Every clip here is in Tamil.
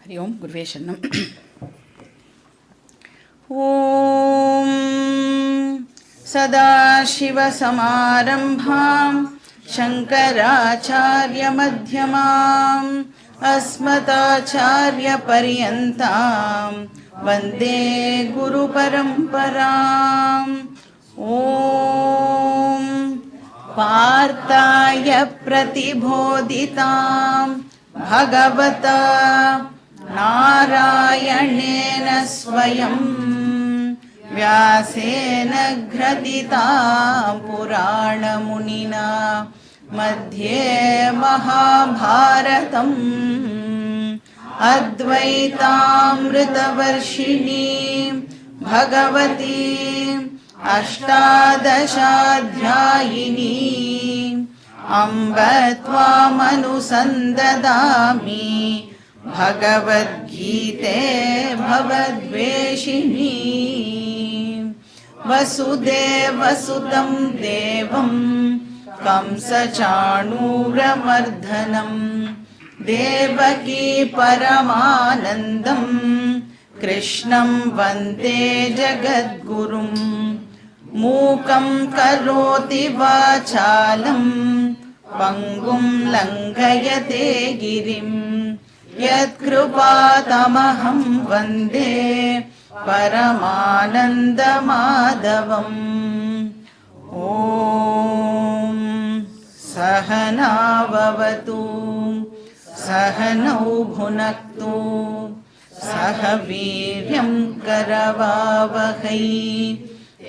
हरि ओम गुरुवे शरणम। ओम सदाशिवसमारम्भां शङ्कराचार्यमध्यमाम् अस्मदाचार्यपर्यन्तां वन्दे गुरुपरम्पराम्। ॐ पार्थाय प्रतिबोधितां भगवता नारायणेन स्वयं व्यासेन ग्रथितां पुराणमुनिना मध्ये महाभारतम् अद्वैतामृतवर्षिणीं भगवतीम् अष्टादशाध्यायिनीम् अम्ब त्वामनुसन्ददामि भगवद्गीते भवद्वेषिणी। वसुदेवसुतं देवं कंसचाणूरमर्दनं देवकी परमानन्दं कृष्णं वन्दे जगद्गुरुं। मूकं करोति वाचालं पङ्गुं लङ्घयते गिरिं यत्कृपातमहं वन्दे परमानन्दमाधवम्। ॐ सहना भवतु सहनौ भुनक्तु सह वीर्यं करवावहै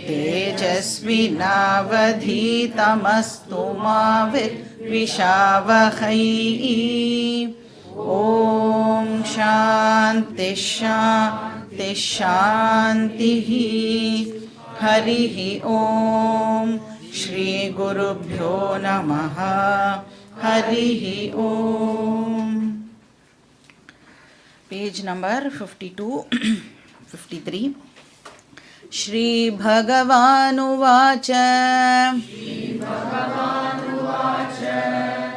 तेजस्विनावधीतमस्तु मा विद्विषावहै। ॐ शान्ति शान्ति शान्तिः। हरिः ॐ श्री गुरुभ्यो नमः। हरिः ॐ। Page number 52-53। श्री भगवानुवाच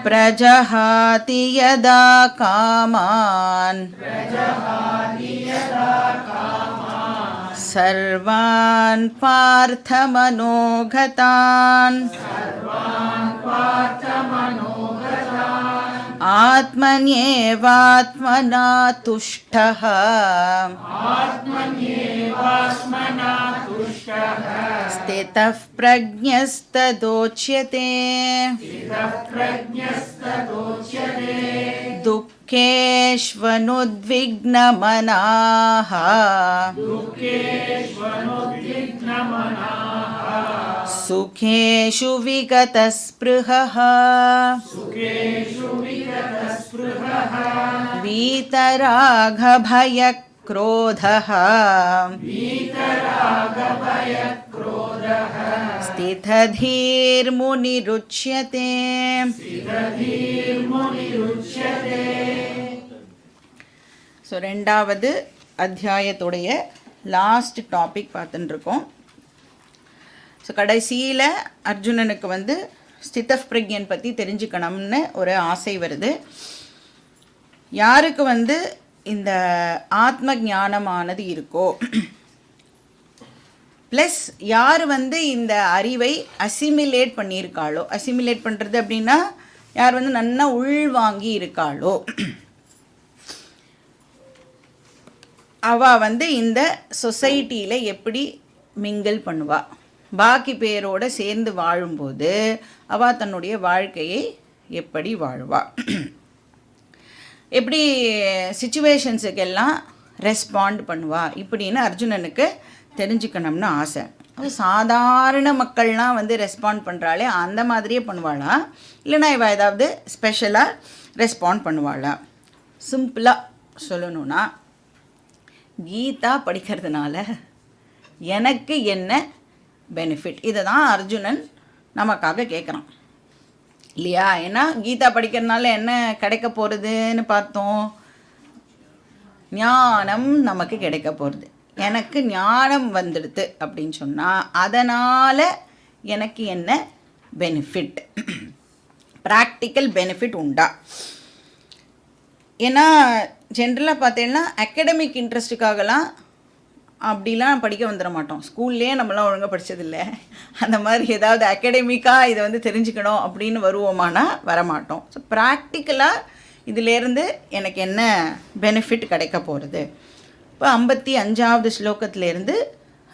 प्रजहाति यदा कामान् सर्वान् पार्थमनोगतान् आत्मन्येवात्मना तुष्टः स्थितः प्रज्ञस्तदोच्यते। दुःखेष्वनुद्विग्नमनाः सुखेषु विगतस्पृहः वीतरागभयक्रोधः स्थितधीर्मुनिरुच्यते। ஸோ ரெண்டாவது அத்தியாயத்துடைய லாஸ்ட் டாபிக் பார்த்துட்டு இருக்கோம். ஸோ கடைசியில் அர்ஜுனனுக்கு ஸ்தித பிரக்ஞன் பற்றி தெரிஞ்சுக்கணும்னு ஒரு ஆசை வருது. யாருக்கு இந்த ஆத்ம ஞானமானது இருக்கோ, ப்ளஸ் யார் இந்த அறிவை அசிமிலேட் பண்ணியிருக்காளோ, அசிமிலேட் பண்ணுறது அப்படின்னா யார் நல்லா உள்வாங்கி இருக்காளோ, அவள் இந்த சொசைட்டியில் எப்படி மிங்கிள் பண்ணுவா, பாக்கி பேரோடு சேர்ந்து வாழும்போது அவள் தன்னுடைய வாழ்க்கையை எப்படி வாழ்வா, எப்படி சிச்சுவேஷன்ஸுக்கெல்லாம் ரெஸ்பாண்ட் பண்ணுவா, இப்படின்னு அர்ஜுனனுக்கு தெரிஞ்சுக்கணும்னு ஆசை. அது சாதாரண மக்கள்லாம் ரெஸ்பாண்ட் பண்ணுறாளே அந்த மாதிரியே பண்ணுவாளா, இல்லைனா இவள் ஏதாவது ஸ்பெஷலாக ரெஸ்பாண்ட் பண்ணுவாளா? சிம்பிளாக சொல்லணுன்னா, கீதா படிக்கிறதுனால எனக்கு என்ன பெனிஃபிட், இதை தான் அர்ஜுனன் நமக்காக கேட்குறான் இல்லையா? ஏன்னா கீதா படிக்கிறதுனால என்ன கிடைக்க போகிறதுன்னு பார்த்தோம், ஞானம் நமக்கு கிடைக்க போகிறது. எனக்கு ஞானம் வந்துடுது அப்படின்னு சொன்னால் அதனால் எனக்கு என்ன பெனிஃபிட், ப்ராக்டிக்கல் பெனிஃபிட் உண்டா? ஏன்னா ஜென்ரலாக பார்த்தீங்கன்னா அகடமிக் இன்ட்ரெஸ்ட்டுக்காகலாம் அப்படிலாம் படிக்க வந்துட மாட்டோம். ஸ்கூல்லேயே நம்மளாம் ஒழுங்காக படித்ததில்லை. அந்த மாதிரி ஏதாவது அகடமிக்காக இதை வந்து தெரிஞ்சுக்கணும் அப்படின்னு வருவோமானா வரமாட்டோம். ஸோ ப்ராக்டிக்கலாக இதிலேருந்து எனக்கு என்ன பெனிஃபிட் கிடைக்க போகிறது. இப்போ 55வது ஸ்லோகத்திலேருந்து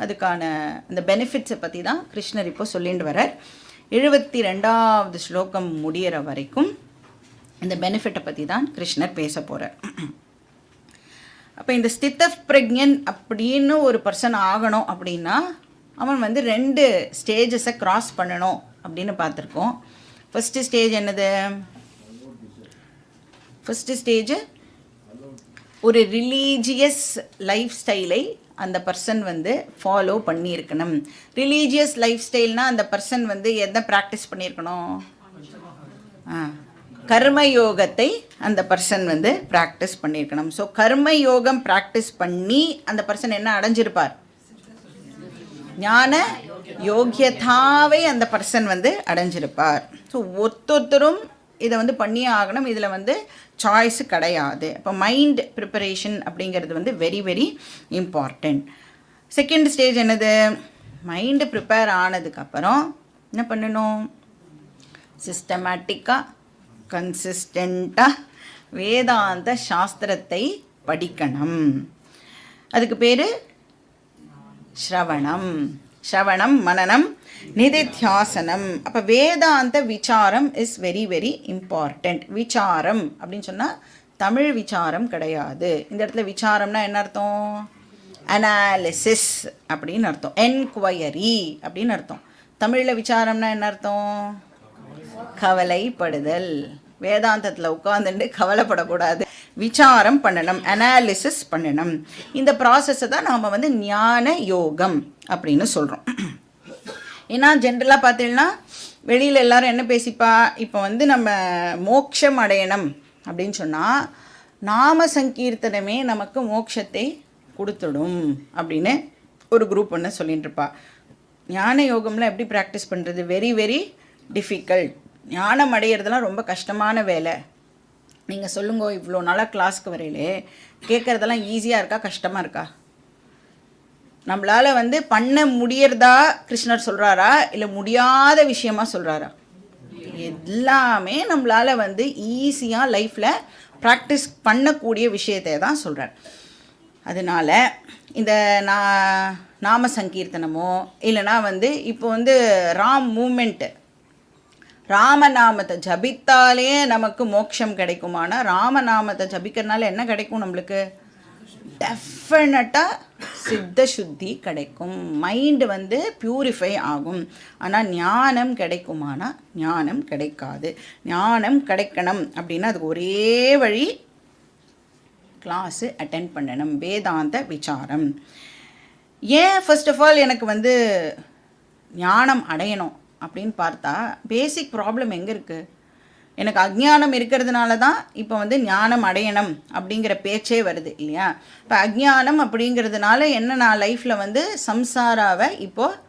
அதுக்கான அந்த பெனிஃபிட்ஸை பற்றி தான் கிருஷ்ணர் இப்போ சொல்லிட்டு வரார். 72வது ஸ்லோகம் முடிகிற வரைக்கும் இந்த பெனிஃபிட்டை பற்றி தான் கிருஷ்ணர் பேச போகிறார். அப்போ இந்த ஸ்தித பிரக்ஞன் அப்படின்னு ஒரு பர்சன் ஆகணும் அப்படின்னா அவன் வந்து 2 ஸ்டேஜஸை க்ராஸ் பண்ணணும் அப்படின்னு பார்த்துருக்கோம். ஃபஸ்ட்டு ஸ்டேஜ் என்னது? ஃபஸ்ட்டு ஸ்டேஜு ஒரு ரிலீஜியஸ் லைஃப் ஸ்டைலை அந்த பர்சன் வந்து ஃபாலோ பண்ணியிருக்கணும். ரிலீஜியஸ் லைஃப் ஸ்டைல்னால் அந்த பர்சன் வந்து எதை ப்ராக்டிஸ் பண்ணியிருக்கணும்? கர்மயோகத்தை அந்த பர்சன் வந்து ப்ராக்டிஸ் பண்ணியிருக்கணும். ஸோ கர்மயோகம் ப்ராக்டிஸ் பண்ணி அந்த பர்சன் என்ன அடைஞ்சிருப்பார்? ஞான யோக்கியதாவை அந்த பர்சன் வந்து அடைஞ்சிருப்பார். ஸோ ஒருத்தரும் இதை வந்து பண்ணியே ஆகணும். இதில் வந்து சாய்ஸு கிடையாது. இப்போ மைண்ட் ப்ரிப்பரேஷன் அப்படிங்கிறது வந்து very very important. Second stage என்னது? மைண்டு ப்ரிப்பேர் ஆனதுக்கப்புறம் என்ன பண்ணணும்? சிஸ்டமேட்டிக்காக கன்சிஸ்டண்ட்டாக வேதாந்த சாஸ்திரத்தை படிக்கணும். அதுக்கு பேர் ஸ்ரவணம். ஸ்ரவணம், மனனம், நிதித்தியாசனம். அப்போ வேதாந்த விசாரம் இஸ் வெரி வெரி இம்பார்ட்டண்ட். விசாரம் அப்படின்னு சொன்னால் தமிழ் விசாரம் கிடையாது. இந்த இடத்துல விசாரம்னா என்ன அர்த்தம்? அனாலிசிஸ் அப்படின்னு அர்த்தம். என்கொயரி அப்படின்னு அர்த்தம். தமிழில் விசாரம்னா என்ன அர்த்தம்? கவலைப்படுதல். வேதாந்தத்தில் உட்காந்துட்டு கவலைப்படக்கூடாது, விசாரம் பண்ணணும், அனாலிசிஸ் பண்ணணும். இந்த ப்ராசஸை தான் நாம் வந்து ஞான யோகம் அப்படின்னு சொல்கிறோம். ஏன்னா ஜென்ரலாக பார்த்தீங்கன்னா வெளியில் எல்லோரும் என்ன பேசிப்பா, இப்போ வந்து நம்ம மோட்சம் அடையணும் அப்படின்னு சொன்னால் நாம சங்கீர்த்தனமே நமக்கு மோட்சத்தை கொடுத்துடும் அப்படின்னு ஒரு குரூப் ஒன்று சொல்லிகிட்டு இருப்பா. ஞான யோகம்லாம் எப்படி ப்ராக்டிஸ் பண்ணுறது? Very very difficult. ஞானம் அடையிறதுலாம் ரொம்ப கஷ்டமான வேலை. நீங்கள் சொல்லுங்க, இவ்வளோ நாளாக கிளாஸ்க்கு வரையிலே கேட்குறதெல்லாம் ஈஸியாக இருக்கா கஷ்டமாக இருக்கா? நம்மளால் வந்து பண்ண முடியறதா கிருஷ்ணர் சொல்கிறாரா இல்லை முடியாத விஷயமா சொல்கிறாரா? எல்லாமே நம்மளால் வந்து ஈஸியாக லைஃப்பில் ப்ராக்டிஸ் பண்ணக்கூடிய விஷயத்தை தான் சொல்கிறார். அதனால் இந்த நாம சங்கீர்த்தனமோ இல்லைனா வந்து இப்போ வந்து ராம் மூமெண்ட்டு, ராமநாமத்தை ஜபித்தாலே நமக்கு மோட்சம் கிடைக்குமானா ராமநாமத்தை ஜபிக்கிறதுனால என்ன கிடைக்கும்? நம்மளுக்கு டெஃபினட்டாக சித்த சுத்தி கிடைக்கும். மைண்டு வந்து பியூரிஃபை ஆகும். ஆனால் ஞானம் கிடைக்குமானா ஞானம் கிடைக்காது. ஞானம் கிடைக்கணும் அப்படின்னா அதுக்கு ஒரே வழி கிளாஸு அட்டெண்ட் பண்ணணும், வேதாந்த விசாரம். ஏன் ஃபர்ஸ்ட் ஆஃப் ஆல் எனக்கு வந்து ஞானம் அடையணும் அப்படின்னு பார்த்தா பேசிக் ப்ராப்ளம் எங்கே இருக்குது? எனக்கு அஜ்ஞானம் இருக்கிறதுனால தான் இப்போ வந்து ஞானம் அடையணும் அப்படிங்கிற பேச்சே வருது இல்லையா? இப்போ அஜ்ஞானம் அப்படிங்கிறதுனால என்ன, நான் லைஃப்பில் வந்து சம்சாராவை இப்போது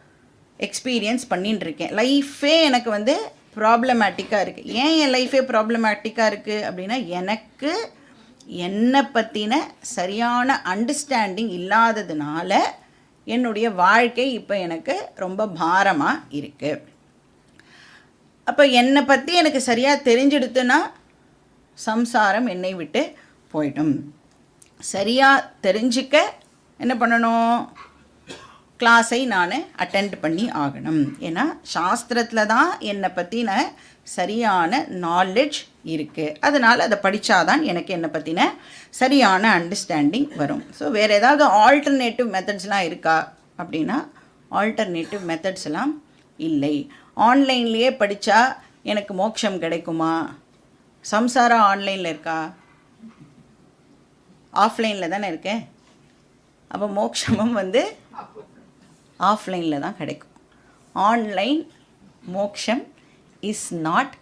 எக்ஸ்பீரியன்ஸ் பண்ணின்னு இருக்கேன். லைஃபே எனக்கு வந்து ப்ராப்ளமேட்டிக்காக இருக்குது. ஏன் என் லைஃபே ப்ராப்ளமேட்டிக்காக இருக்குது அப்படின்னா எனக்கு என்னை பற்றின சரியான அண்டர்ஸ்டாண்டிங் இல்லாததுனால என்னுடைய வாழ்க்கை இப்போ எனக்கு ரொம்ப பாரமாக இருக்குது. அப்போ என்னை பற்றி எனக்கு சரியாக தெரிஞ்செடுத்துன்னா சம்சாரம் என்னை விட்டு போயிடும். சரியாக தெரிஞ்சிக்க என்ன பண்ணணும்? கிளாஸை நான் அட்டெண்ட் பண்ணி ஆகணும். ஏன்னா சாஸ்திரத்தில் தான் என்னை பற்றின சரியான நாலெட்ஜ் இருக்குது. அதனால் அதை படித்தாதான் எனக்கு என்னை பற்றின சரியான அண்டர்ஸ்டாண்டிங் வரும். ஸோ வேறு ஏதாவது ஆல்டர்னேட்டிவ் மெத்தட்ஸ்லாம் இருக்கா அப்படின்னா ஆல்டர்னேட்டிவ் மெத்தட்ஸ் எல்லாம் இல்லை. ஆன்லைன்லேயே படித்தா எனக்கு மோட்சம் கிடைக்குமா? சம்சாரம் ஆன்லைனில் இருக்கா? ஆஃப்லைனில் தானே இருக்கேன். அப்போ மோட்சமும் வந்து ஆஃப்லைனில் தான் கிடைக்கும். ஆன்லைன் மோட்சம் இஸ் நாட்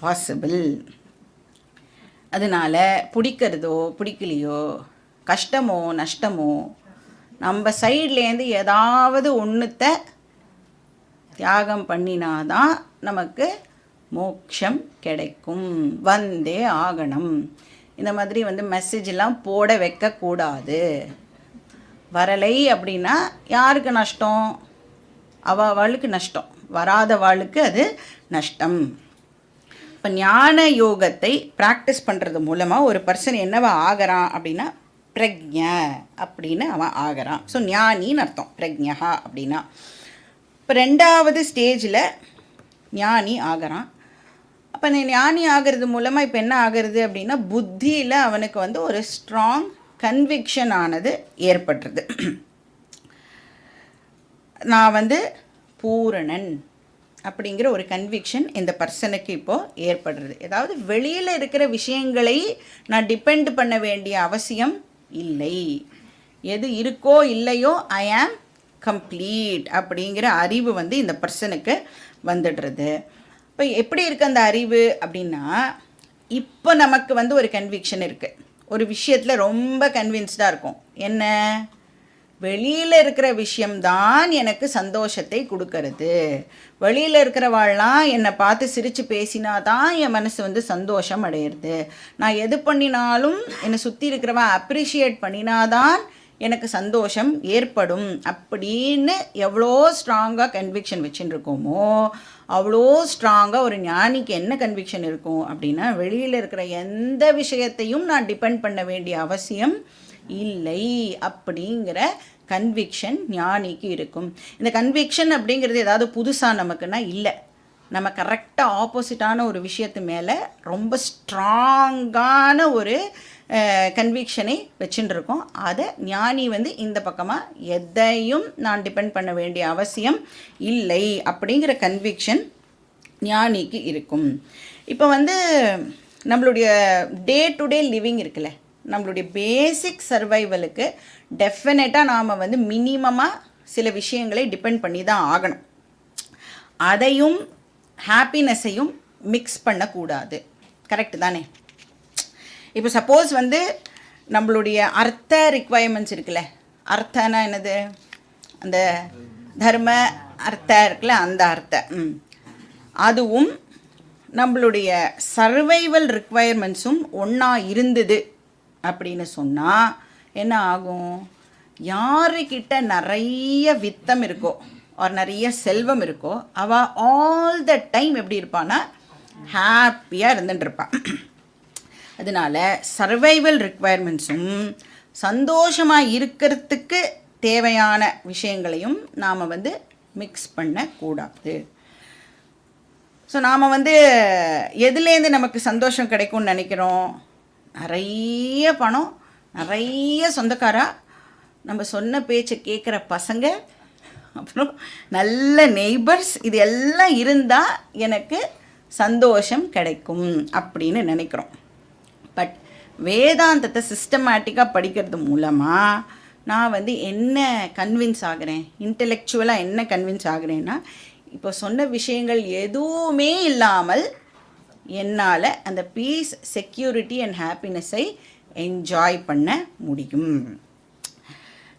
பாசிபிள். அதனால் பிடிக்கிறதோ பிடிக்கலையோ, கஷ்டமோ நஷ்டமோ, நம்ம சைட்லேருந்து ஏதாவது ஒன்றுத்தை தியாகம் பண்ணினாதான் நமக்கு மோட்சம் கிடைக்கும். வந்தே ஆகணும். இந்த மாதிரி வந்து மெசேஜெல்லாம் போட வைக்கக்கூடாது. வரலை அப்படின்னா யாருக்கு நஷ்டம்? அவளுக்கு நஷ்டம், வராதவாளுக்கு அது நஷ்டம். இப்போ ஞான யோகத்தை ப்ராக்டிஸ் பண்ணுறது மூலமாக ஒரு பர்சன் என்னவா ஆகிறான் அப்படின்னா பிரக்ஞ அப்படின்னு அவன் ஆகிறான். ஸோ ஞானின்னு அர்த்தம் பிரக்ஞா அப்படின்னா. இப்போ 2வது ஸ்டேஜில் ஞானி ஆகிறான். அப்போ இந்த ஞானி ஆகிறது மூலமாக இப்போ என்ன ஆகிறது அப்படின்னா புத்தியில் அவனுக்கு வந்து ஒரு ஸ்ட்ராங் கன்விக்ஷன் ஆனது ஏற்பட்டுருது. நான் வந்து பூரணன் அப்படிங்கிற ஒரு கன்விக்ஷன் இந்த பர்சனுக்கு இப்போது ஏற்படுறது. ஏதாவது வெளியில் இருக்கிற விஷயங்களை நான் டிபெண்ட் பண்ண வேண்டிய அவசியம் இல்லை. எது இருக்கோ இல்லையோ ஐ ஆம் கம்ப்ளீட் அப்படிங்கிற அறிவு வந்து இந்த பர்சனுக்கு வந்துடுறது. இப்போ எப்படி இருக்குது அந்த அறிவு அப்படின்னா, இப்போ நமக்கு வந்து ஒரு கன்விக்ஷன் இருக்குது, ஒரு விஷயத்தில் ரொம்ப கன்வின்ஸ்டாக இருக்கும். என்ன? வெளியில் இருக்கிற விஷயம்தான் எனக்கு சந்தோஷத்தை கொடுக்கறது. வெளியில் இருக்கிறவாள்லாம் என்னை பார்த்து சிரித்து பேசினா தான் என் மனசு வந்து சந்தோஷம் அடையிறது. நான் எது பண்ணினாலும் என்னை சுற்றி இருக்கிறவா அப்ரிஷியேட் பண்ணினாதான் எனக்கு சந்தோஷம் ஏற்படும் அப்படின்னு எவ்வளோ ஸ்ட்ராங்காக கன்விக்ஷன் வச்சுட்டு இருக்கோமோ அவ்வளோ ஸ்ட்ராங்காக ஒரு ஞானிக்கு என்ன கன்விக்ஷன் இருக்கும் அப்படின்னா, வெளியில் இருக்கிற எந்த விஷயத்தையும் நான் டிபெண்ட் பண்ண வேண்டிய அவசியம் இல்லை அப்படிங்கிற கன்விக்ஷன் ஞானிக்கு இருக்கும். இந்த கன்விக்ஷன் அப்படிங்கிறது ஏதாவது புதுசாக நமக்குன்னா இல்லை. நம்ம கரெக்டாக ஆப்போசிட்டான ஒரு விஷயத்து மேலே ரொம்ப ஸ்ட்ராங்கான ஒரு கன்விக்ஷனை வச்சுட்டு இருக்கோம். அதை ஞானி வந்து இந்த பக்கமாக எதையும் நான் டிபெண்ட் பண்ண வேண்டிய அவசியம் இல்லை அப்படிங்கிற கன்விக்ஷன் ஞானிக்கு இருக்கும். இப்போ வந்து நம்மளுடைய டே டு டே லிவிங் இருக்குல்ல, நம்மளுடைய பேசிக் சர்வைவலுக்கு டெஃபினட்டாக நாம் வந்து மினிமமாக சில விஷயங்களை டிபெண்ட் பண்ணி தான் ஆகணும். அதையும் ஹாப்பினஸையும் மிக்ஸ் பண்ணக்கூடாது. கரெக்டு தானே? இப்போ சப்போஸ் வந்து நம்மளுடைய அர்த்த ரிக்வயர்மெண்ட்ஸ் இருக்குல்ல, அர்த்தனா என்னது? அந்த தர்ம அர்த்த இருக்குல்ல, அந்த அர்த்தம் அதுவும் நம்மளுடைய சர்வைவல் ரிக்வயர்மெண்ட்ஸும் ஒன்றா இருந்தது அப்படின்னு சொன்னால் என்ன ஆகும்? யாருக்கிட்ட நிறைய வித்தம் இருக்கோ ஒரு நிறைய செல்வம் இருக்கோ அவள் ஆல் த டைம் எப்படி இருப்பான்னா ஹாப்பியாக இருந்துட்டுருப்பாள். அதனால் சர்வைவல் ரிக்வயர்மெண்ட்ஸும் சந்தோஷமாக இருக்கிறதுக்கு தேவையான விஷயங்களையும் நாம் வந்து மிக்ஸ் பண்ணக்கூடாது. ஸோ நாம் வந்து எதுலேருந்து நமக்கு சந்தோஷம் கிடைக்கும்னு நினைக்கிறோம்? நிறைய பணம், நிறைய சொந்தக்காரா, நம்ம சொன்ன பேச்சை கேட்குற பசங்க, அப்புறம் நல்ல நெய்பர்ஸ், இது எல்லாம் இருந்தால் எனக்கு சந்தோஷம் கிடைக்கும் அப்படின்னு நினைக்கிறோம். பட் வேதாந்தத்தை சிஸ்டமேட்டிக்காக படிக்கிறது மூலமாக நான் வந்து என்ன கன்வின்ஸ் ஆகிறேன், இன்டெலெக்சுவலாக என்ன கன்வின்ஸ் ஆகிறேன்னா, இப்போ சொன்ன விஷயங்கள் எதுவுமே இல்லாமல் என்னால் அந்த பீஸ், செக்யூரிட்டி அண்ட் ஹாப்பினஸை என்ஜாய் பண்ண முடியும்.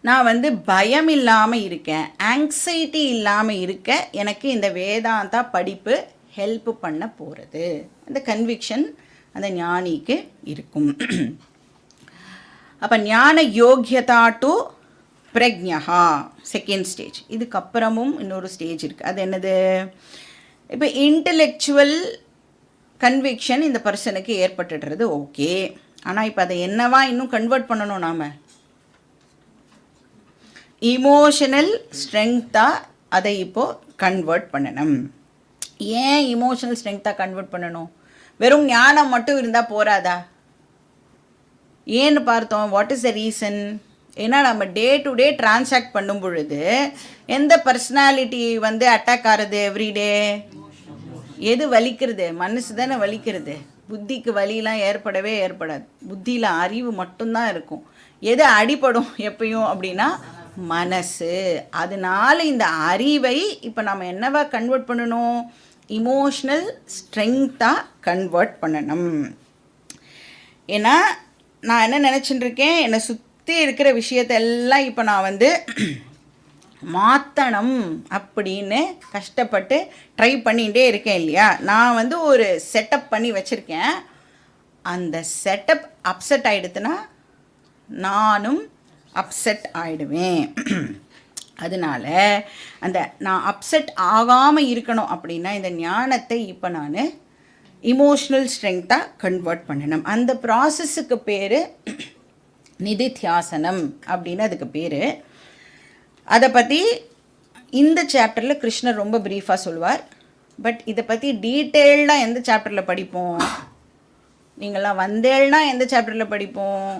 நான் வந்து பயம் இல்லாமல் இருக்கேன், ஆங்ஸைட்டி இல்லாமல் இருக்க எனக்கு இந்த வேதாந்தா படிப்பு ஹெல்ப் பண்ண போகிறது. அந்த கன்விக்ஷன் அந்த ஞானிக்கு இருக்கும். அப்போ ஞான யோக்கியதா டு பிரக்ஞா செகண்ட் ஸ்டேஜ். இதுக்கப்புறமும் இன்னொரு ஸ்டேஜ் இருக்குது. அது என்னது? இப்போ இன்டெலெக்சுவல் கன்விக்ஷன் இந்த பர்சனுக்கு ஏற்பட்டுடுறது ஓகே. ஆனால் இப்போ அதை என்னவா இன்னும் கன்வெர்ட் பண்ணணும்? நாம் இமோஷனல் ஸ்ட்ரெங்க்த்தாக அதை இப்போது கன்வெர்ட் பண்ணணும். ஏன் இமோஷனல் ஸ்ட்ரெங்க்த்தாக கன்வெர்ட் பண்ணணும்? வெறும் ஞானம் மட்டும் இருந்தால் போராதா? ஏன்னு பார்த்தோம். What is the reason? ஏன்னா நம்ம டே டு டே டிரான்சாக்ட் பண்ணும் பொழுது எந்த பர்சனாலிட்டி வந்து அட்டாக் ஆகிறது எவ்ரிடே? எது வலிக்கிறது? மனசு தானே வலிக்கிறது. புத்திக்கு வலியெலாம் ஏற்படாது. புத்தியில் அறிவு மட்டும்தான் இருக்கும். எது அடிப்படும் எப்பயும் அப்படின்னா மனசு. அதனால இந்த அறிவை இப்போ நம்ம என்னவா கன்வெர்ட் பண்ணணும்? இமோஷ்னல் ஸ்ட்ரெங்க்த்தாக கன்வெர்ட் பண்ணணும். ஏன்னா நான் என்ன நினச்சிட்டு இருக்கேன், என்னை சுற்றி இருக்கிற விஷயத்தெல்லாம் இப்போ நான் வந்து மாற்றணும் அப்படின்னு கஷ்டப்பட்டு ட்ரை பண்ணிகிட்டே இருக்கேன் இல்லையா? நான் வந்து ஒரு செட்டப் பண்ணி வச்சுருக்கேன். அந்த செட்டப் அப்செட் ஆகிடுதுன்னா நானும் அப்செட் ஆகிடுவேன். அதனால் அந்த நான் அப்செட் ஆகாமல் இருக்கணும் அப்படின்னா இந்த ஞானத்தை இப்போ நான் இமோஷ்னல் ஸ்ட்ரெங்க்த்தாக கன்வெர்ட் பண்ணணும். அந்த ப்ராசஸுக்கு பேர் நிதித்தியாசனம் அப்படின்னு அதுக்கு பேர். அதை பற்றி இந்த சாப்டரில் கிருஷ்ணர் ரொம்ப ப்ரீஃபாக சொல்லுவார். பட் இதை பற்றி டீட்டெயில்டாக எந்த சாப்டரில் படிப்போம்? நீங்களாம் வந்தேன்னா எந்த சாப்டரில் படிப்போம்?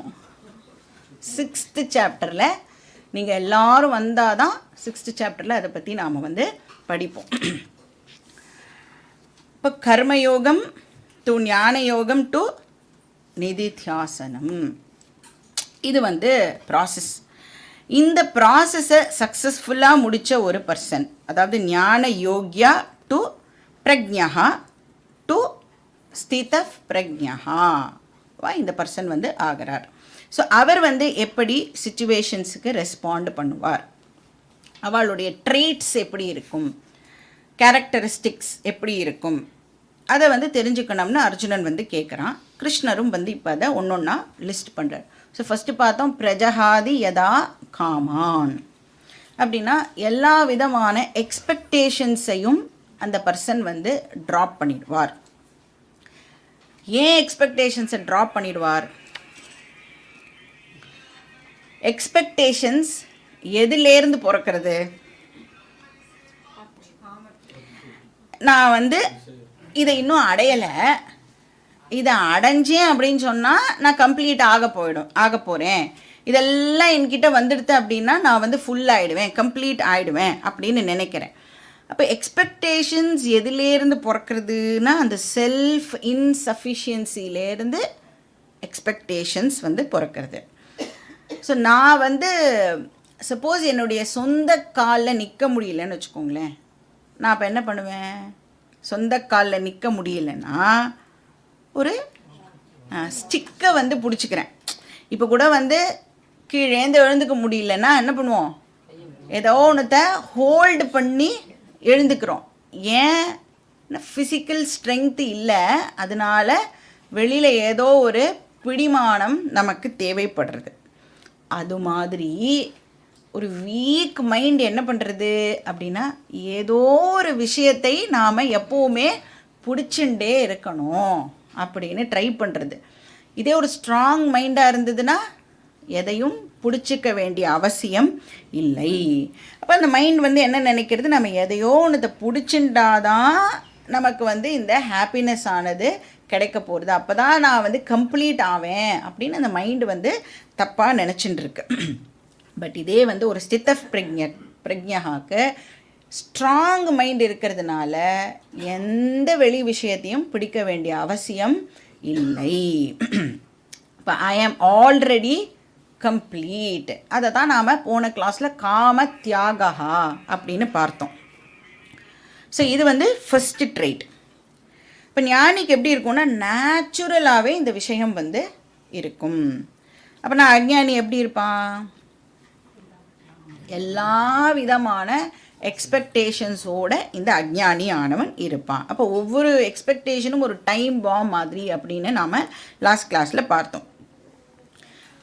6th சாப்டரில். நீங்கள் எல்லோரும் வந்தால் தான் 6th சாப்டரில் அதை பற்றி நாம் வந்து படிப்போம். இப்போ கர்மயோகம் டு ஞான யோகம் டு நிதித்தியாசனம், இது வந்து ப்ராசஸ். இந்த ப்ராசஸை சக்ஸஸ்ஃபுல்லாக முடித்த ஒரு பர்சன், அதாவது ஞான யோக்யா டு பிரக்ஞா டு ஸ்தித பிரக்ஞா இந்த பர்சன் வந்து ஆகிறார். ஸோ அவர் வந்து எப்படி சிச்சுவேஷன்ஸுக்கு ரெஸ்பாண்ட் பண்ணுவார், அவளுடைய ட்ரேட்ஸ் எப்படி இருக்கும், கேரக்டரிஸ்டிக்ஸ் எப்படி இருக்கும், அதை வந்து தெரிஞ்சுக்கணும்னு அர்ஜுனன் வந்து கேட்குறான். கிருஷ்ணரும் வந்து இப்போ அதை ஒன்று ஒன்றா லிஸ்ட் பண்ணுறார். ஸோ ஃபஸ்ட்டு பார்த்தோம் பிரஜஹாதி யதா காமான் அப்படின்னா எல்லா விதமான எக்ஸ்பெக்டேஷன்ஸையும் அந்த பர்சன் வந்து ட்ராப் பண்ணிடுவார். ஏன் எக்ஸ்பெக்டேஷன்ஸை ட்ராப் பண்ணிடுவார்? எக்ஸ்பெக்டேஷன்ஸ் எதுலேருந்து பிறக்கிறது? நான் வந்து இதை இன்னும் அடையலை, இதை அடைஞ்சேன் அப்படின்னு சொன்னால் நான் கம்ப்ளீட் ஆக போகிறேன், இதெல்லாம் என்கிட்ட வந்துடுது அப்படின்னா நான் வந்து ஃபுல் ஆகிடுவேன், கம்ப்ளீட் ஆகிடுவேன் அப்படின்னு நினைக்கிறேன். அப்போ எக்ஸ்பெக்டேஷன்ஸ் எதுலேருந்து பிறக்கிறதுனா அந்த செல்ஃப் இன்சஃபிஷியன்சிலேருந்து எக்ஸ்பெக்டேஷன்ஸ் வந்து பிறக்கிறது. ஸோ நான் வந்து சப்போஸ் என்னுடைய சொந்த காலில் நிற்க முடியலன்னு வச்சுக்கோங்களேன், நான் அப்போ என்ன பண்ணுவேன்? சொந்த காலில் நிற்க முடியலன்னா ஒரு ஸ்டிக்கை வந்து பிடிச்சிக்கிறேன். இப்போ கூட வந்து கீழேந்து எழுந்துக்க முடியலன்னா என்ன பண்ணுவோம்? ஏதோ ஒன்றத்தை ஹோல்டு பண்ணி எழுந்துக்கிறோம். ஏன்? ஃபிசிக்கல் ஸ்ட்ரென்த்து இல்லை, அதனால் வெளியில் ஏதோ ஒரு பிடிமானம் நமக்கு தேவைப்படுறது. அது மாதிரி ஒரு வீக் மைண்ட் என்ன பண்ணுறது அப்படின்னா ஏதோ ஒரு விஷயத்தை நாம் எப்போவுமே பிடிச்சுட்டே இருக்கணும் அப்படின்னு ட்ரை பண்ணுறது. இதே ஒரு ஸ்ட்ராங் மைண்டாக இருந்ததுன்னா எதையும் பிடிச்சிக்க வேண்டிய அவசியம் இல்லை. அப்போ அந்த மைண்ட் வந்து என்ன நினைக்கிறது, நம்ம எதையோ ஒன்று பிடிச்சிட்டாதான் நமக்கு வந்து இந்த ஹாப்பினஸ் ஆனது கிடைக்க போகிறது, அப்போ தான் நான் வந்து கம்ப்ளீட் ஆவேன் அப்படின்னு அந்த மைண்டு வந்து தப்பாக நினச்சிட்டு இருக்கு. பட் இதே வந்து ஒரு ஸ்தித பிரக்ஞாக்கு ஸ்ட்ராங் மைண்ட் இருக்கிறதுனால எந்த வெளி விஷயத்தையும் பிடிக்க வேண்டிய அவசியம் இல்லை. இப்போ ஐ ஆம் ஆல்ரெடி கம்ப்ளீட், அதை தான் நாம் போன கிளாஸில் காம தியாகா அப்படின்னு பார்த்தோம். ஸோ இது வந்து ஃபஸ்ட்டு ட்ரைட். இப்போ ஞானிக்கு எப்படி இருக்கும்னா நேச்சுரலாகவே இந்த விஷயம் வந்து இருக்கும். அப்போ நான் அஞ்ஞானி எப்படி இருப்பான்? எல்லா விதமான எக்ஸ்பெக்டேஷன்ஸோட இந்த அஞ்ஞானி ஆனவன் இருப்பான். அப்போ ஒவ்வொரு எக்ஸ்பெக்டேஷனும் ஒரு டைம் பாம் மாதிரி அப்படின்னு நாம் லாஸ்ட் கிளாஸில் பார்த்தோம்.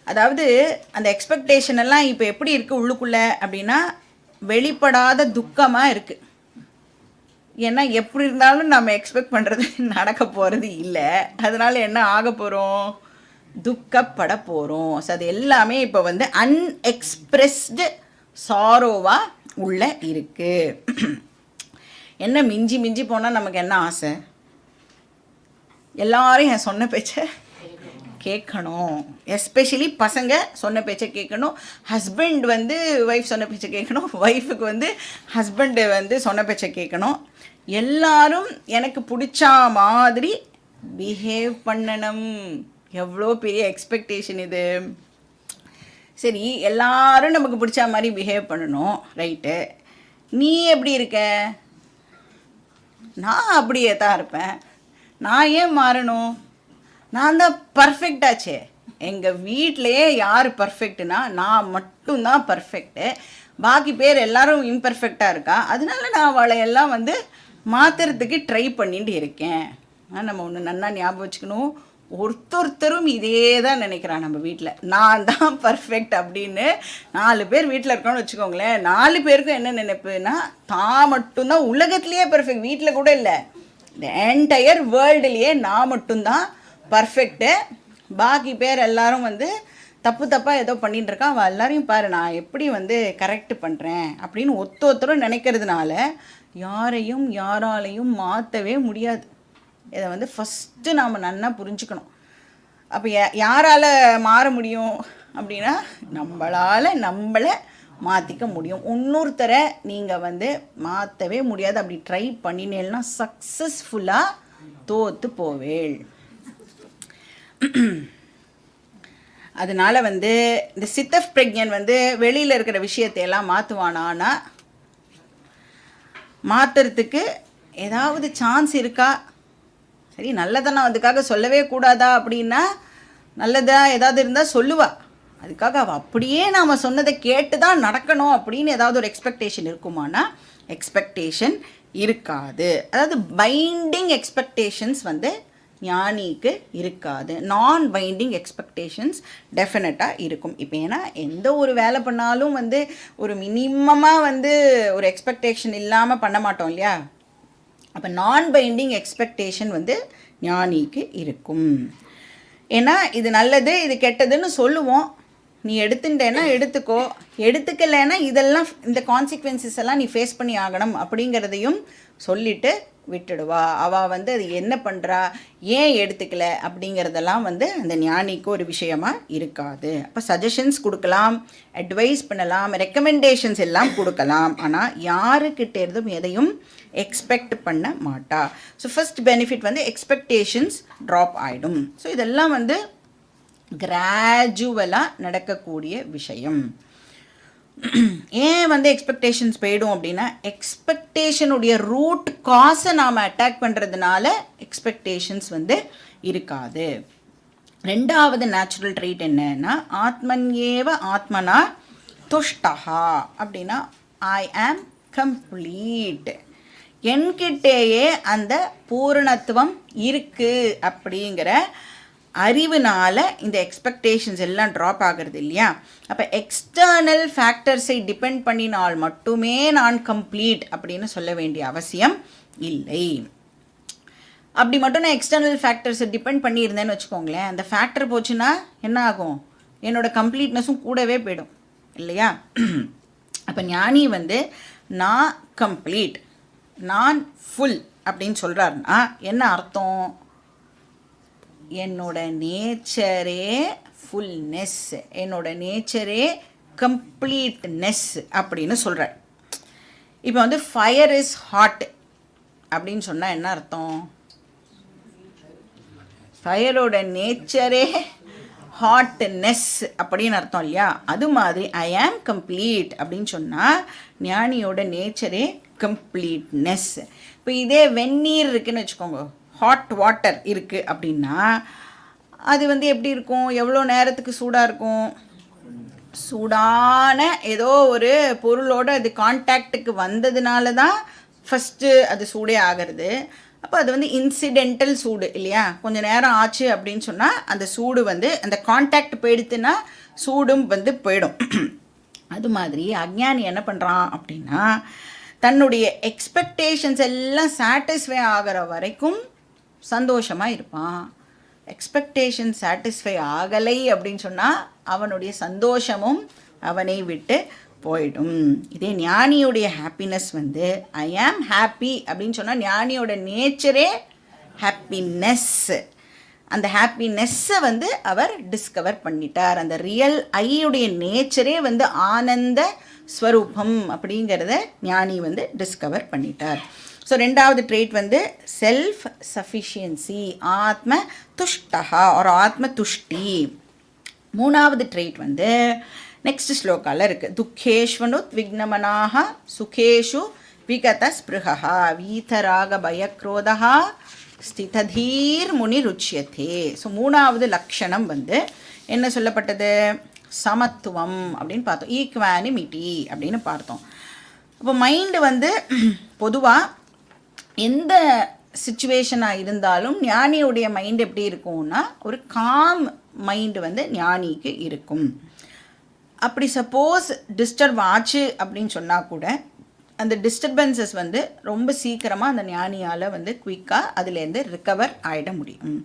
அதாவது அந்த எக்ஸ்பெக்டேஷன் எல்லாம் இப்போ எப்படி இருக்குது உள்ளுக்குள்ளே அப்படின்னா வெளிப்படாத துக்கமாக இருக்குது. ஏன்னா எப்படி இருந்தாலும் நம்ம எக்ஸ்பெக்ட் பண்ணுறது நடக்க போகிறது இல்லை, அதனால் என்ன ஆக போகிறோம்? துக்கப்பட போகிறோம். ஸோ அது எல்லாமே இப்போ வந்து அன்எக்ஸ்பிரஸ்டு சாரோவாக உள்ளே இருக்குது. என்ன மிஞ்சி மிஞ்சி போனால் நமக்கு என்ன ஆசை? எல்லாரும் என் சொன்ன பேச்சை கேட்கணும், எஸ்பெஷலி பசங்க சொன்ன பேச்சை கேட்கணும், ஹஸ்பண்ட் வந்து ஒய்ஃப் சொன்ன பேச்சை கேட்கணும், ஒய்ஃபுக்கு வந்து ஹஸ்பண்டு வந்து சொன்ன பேச்சை கேட்கணும். எல்லாரும் எனக்கு பிடிச்சா மாதிரி பிஹேவ் பண்ணணும். எவ்வளோ பெரிய எக்ஸ்பெக்டேஷன் இது. சரி, எல்லாரும் நமக்கு பிடிச்ச மாதிரி பிஹேவ் பண்ணணும், ரைட்டு. நீ எப்படி இருக்க? நான் அப்படியே தான் இருப்பேன், நான் ஏன் மாறணும்? நான் தான் பர்ஃபெக்டாச்சே. எங்கள் வீட்டிலையே யார் பர்ஃபெக்ட்னா நான் மட்டும்தான் பர்ஃபெக்ட்டு, பாக்கி பேர் எல்லோரும் இம்பர்ஃபெக்டாக இருக்கா, அதனால நான் அவளை எல்லாம் வந்து மாற்றுறதுக்கு ட்ரை பண்ணிட்டு இருக்கேன். நம்ம ஒன்று நல்லா ஞாபகம் வச்சுக்கணும், ஒருத்தரும் இதே தான் நினைக்கிறான் நம்ம வீட்டில், நான் தான் பர்ஃபெக்ட் அப்படின்னு. 4 பேர் வீட்டில் இருக்கோன்னு வச்சுக்கோங்களேன், 4 பேருக்கும் என்ன நினைப்புனா தான் மட்டும்தான் உலகத்துலேயே பர்ஃபெக்ட். வீட்டில் கூட இல்லை, இந்த என்டையர் வேர்ல்டுலேயே நான் மட்டும்தான் பர்ஃபெக்ட்டு. பாக்கி பேர் எல்லாரும் வந்து தப்பாக ஏதோ பண்ணிட்டு இருக்கான், அவள் எல்லாரையும் பாரு நான் எப்படி வந்து கரெக்ட் பண்ணுறேன் அப்படின்னு ஒருத்தரும் நினைக்கிறதுனால யாராலையும் மாற்றவே முடியாது. இதை வந்து ஃபஸ்ட்டு நாம் நல்லா புரிஞ்சுக்கணும். அப்போ யாரால் மாற முடியும் அப்படின்னா நம்மளை மாற்றிக்க முடியும். இன்னொருத்தரை நீங்கள் வந்து மாற்றவே முடியாது. அப்படி ட்ரை பண்ணினேன்னா சக்ஸஸ்ஃபுல்லாக தோற்று போவேள். அதனால் வந்து இந்த சித்தப் பிரக்ஞன் வந்து வெளியில் இருக்கிற விஷயத்தையெல்லாம் மாற்றுவானான்னா மாற்றுறதுக்கு ஏதாவது சான்ஸ் இருக்கா? சரி, நல்லதை நான் அதுக்காக சொல்லவே கூடாதா அப்படின்னா நல்லதா ஏதாவது இருந்தால் சொல்லுவா. அதுக்காக அவள் அப்படியே நாம் சொன்னதை கேட்டு தான் நடக்கணும் அப்படின்னு ஏதாவது ஒரு எக்ஸ்பெக்டேஷன் இருக்குமானா எக்ஸ்பெக்டேஷன் இருக்காது. அதாவது பைண்டிங் எக்ஸ்பெக்டேஷன்ஸ் வந்து ஞானிக்கு இருக்காது. நான் பைண்டிங் எக்ஸ்பெக்டேஷன்ஸ் டெஃபினட்டாக இருக்கும். இப்போ ஏன்னா எந்த ஒரு வேலை பண்ணாலும் வந்து ஒரு மினிமமாக வந்து ஒரு எக்ஸ்பெக்டேஷன் இல்லாமல் பண்ண மாட்டோம் இல்லையா? அப்போ நான் பைண்டிங் எக்ஸ்பெக்டேஷன் வந்து ஞானிக்கு இருக்கும். ஏன்னா இது நல்லது இது கெட்டதுன்னு சொல்லுவோம், நீ எடுத்துட்டேன்னா எடுத்துக்கோ, எடுத்துக்கலைன்னா இதெல்லாம் இந்த கான்சிக்வன்சஸ் எல்லாம் நீ ஃபேஸ் பண்ணி ஆகணும் அப்படிங்கிறதையும் சொல்லிவிட்டு விட்டுடுவா. அவள் வந்து அது என்ன பண்ணுறா, ஏன் எடுத்துக்கல அப்படிங்கிறதெல்லாம் வந்து அந்த ஞானிக்கு ஒரு விஷயமா இருக்காது. அப்போ சஜஷன்ஸ் கொடுக்கலாம், அட்வைஸ் பண்ணலாம், ரெக்கமெண்டேஷன்ஸ் எல்லாம் கொடுக்கலாம், ஆனால் யாருக்கிட்ட இருந்தும் எதையும் எக்ஸ்பெக்ட் பண்ண மாட்டா. ஸோ ஃபர்ஸ்ட் பெனிஃபிட் வந்து எக்ஸ்பெக்டேஷன்ஸ் ட்ராப் ஆகிடும். ஸோ இதெல்லாம் வந்து கிராஜுவலாக நடக்கக்கூடிய விஷயம். ஏன் வந்து எக்ஸ்பெக்டேஷன்ஸ் போயிடும் அப்படின்னா எக்ஸ்பெக்டேஷனுடைய ரூட் காஸை நாம் அட்டாக் பண்ணுறதுனால எக்ஸ்பெக்டேஷன்ஸ் வந்து இருக்காது. ரெண்டாவது நேச்சுரல் ட்ரீட் என்னன்னா ஆத்மன்யேவ ஆத்மனா துஷ்டஹா அப்படின்னா ஐ ஆம் கம்ப்ளீட், என்கிட்டேயே அந்த பூரணத்துவம் இருக்குது அப்படிங்கிற அறிவுனால இந்த எக்ஸ்பெக்டேஷன்ஸ் எல்லாம் ட்ராப் ஆகிறது இல்லையா? அப்போ எக்ஸ்டர்னல் ஃபேக்டர்ஸை டிபெண்ட் பண்ணினால் மட்டுமே நான் கம்ப்ளீட் அப்படின்னு சொல்ல வேண்டிய அவசியம் இல்லை. அப்படி மட்டும் நான் எக்ஸ்டர்னல் ஃபேக்டர்ஸை டிபெண்ட் பண்ணியிருந்தேன்னு வச்சுக்கோங்களேன், அந்த ஃபேக்டர் போச்சுன்னா என்ன ஆகும், என்னோடய கம்ப்ளீட்னஸும் கூடவே போயிடும் இல்லையா? அப்போ ஞானி வந்து நான் கம்ப்ளீட், நான் ஃபுல் அப்படின்னு சொல்கிறாருன்னா என்ன அர்த்தம்? என்னோட நேச்சரே ஃபுல்னஸ், என்னோட நேச்சரே கம்ப்ளீட்னஸ் அப்படின்னு சொல்கிறார். இப்போ வந்து ஃபயர் இஸ் ஹாட் அப்படின்னு சொன்னால் என்ன அர்த்தம்? ஃபயரோட நேச்சரே ஹாட்னஸ் அப்படின்னு அர்த்தம் இல்லையா? அது மாதிரி ஐ ஆம் கம்ப்ளீட் அப்படின்னு சொன்னால் ஞானியோட நேச்சரே கம்ப்ளீட்னஸ். இப்போ இதே வெந்நீர் இருக்குதுன்னு வச்சுக்கோங்க, ஹாட் வாட்டர் இருக்குது அப்படின்னா அது வந்து எப்படி இருக்கும், எவ்வளோ நேரத்துக்கு சூடாக இருக்கும்? சூடான ஏதோ ஒரு பொருளோடு அது கான்டாக்டுக்கு வந்ததுனால தான் ஃபஸ்ட்டு அது சூடே ஆகிறது. அப்போ அது வந்து இன்சிடென்டல் சூடு இல்லையா? கொஞ்சம் நேரம் ஆச்சு அப்படின்னு சொன்னால் அந்த சூடு வந்து அந்த கான்டாக்ட் போயிடுத்துன்னா சூடும் வந்து போயிடும். அது மாதிரி அஞ்ஞானி என்ன பண்ணுறான் அப்படின்னா தன்னுடைய எக்ஸ்பெக்டேஷன்ஸ் எல்லாம் சாட்டிஸ்ஃபை ஆகிற வரைக்கும் சந்தோஷமாக இருப்பான். எக்ஸ்பெக்டேஷன் சாட்டிஸ்ஃபை ஆகலை அப்படின்னு சொன்னால் அவனுடைய சந்தோஷமும் அவனை விட்டு போயிடும். இதே ஞானியுடைய ஹாப்பினஸ் வந்து ஐ ஆம் ஹாப்பி அப்படின்னு சொன்னால் ஞானியோட நேச்சரே ஹாப்பினஸ். அந்த ஹாப்பினஸ்ஸை வந்து அவர் டிஸ்கவர் பண்ணிட்டார். அந்த ரியல் ஐயுடைய நேச்சரே வந்து ஆனந்த ஸ்வரூபம் அப்படிங்கிறத ஞானி வந்து டிஸ்கவர் பண்ணிட்டார். ஸோ ரெண்டாவது ட்ரேட் வந்து செல்ஃப் சஃபிஷியன்சி, ஆத்ம துஷ்டஹா ஒரு ஆத்ம துஷ்டி. மூணாவது ட்ரேட் வந்து நெக்ஸ்ட் ஸ்லோகாவில் இருக்குது. துக்கேஷ்வனுத் விக்னமனாக சுகேஷு விகத ஸ்பிருகா வீதராக பயக்ரோதா ஸ்திததீர் முனி ருச்சியத்தே. ஸோ மூணாவது லக்ஷணம் வந்து என்ன சொல்லப்பட்டது? சமத்துவம் அப்படின்னு பார்த்தோம், ஈக்வானிமிட்டி அப்படின்னு பார்த்தோம். அப்போ மைண்டு வந்து பொதுவாக எந்த சுச்சுவேஷனாக இருந்தாலும் ஞானியுடைய மைண்ட் எப்படி இருக்கும்னா ஒரு காம் மைண்டு வந்து ஞானிக்கு இருக்கும். அப்படி சப்போஸ் டிஸ்டர்ப் ஆச்சு அப்படின்னு சொன்னால் கூட அந்த டிஸ்டர்பன்சஸ் வந்து ரொம்ப சீக்கிரமாக அந்த ஞானியால் வந்து குயிக்காக அதுலேருந்து ரிக்கவர் ஆகிட முடியும்.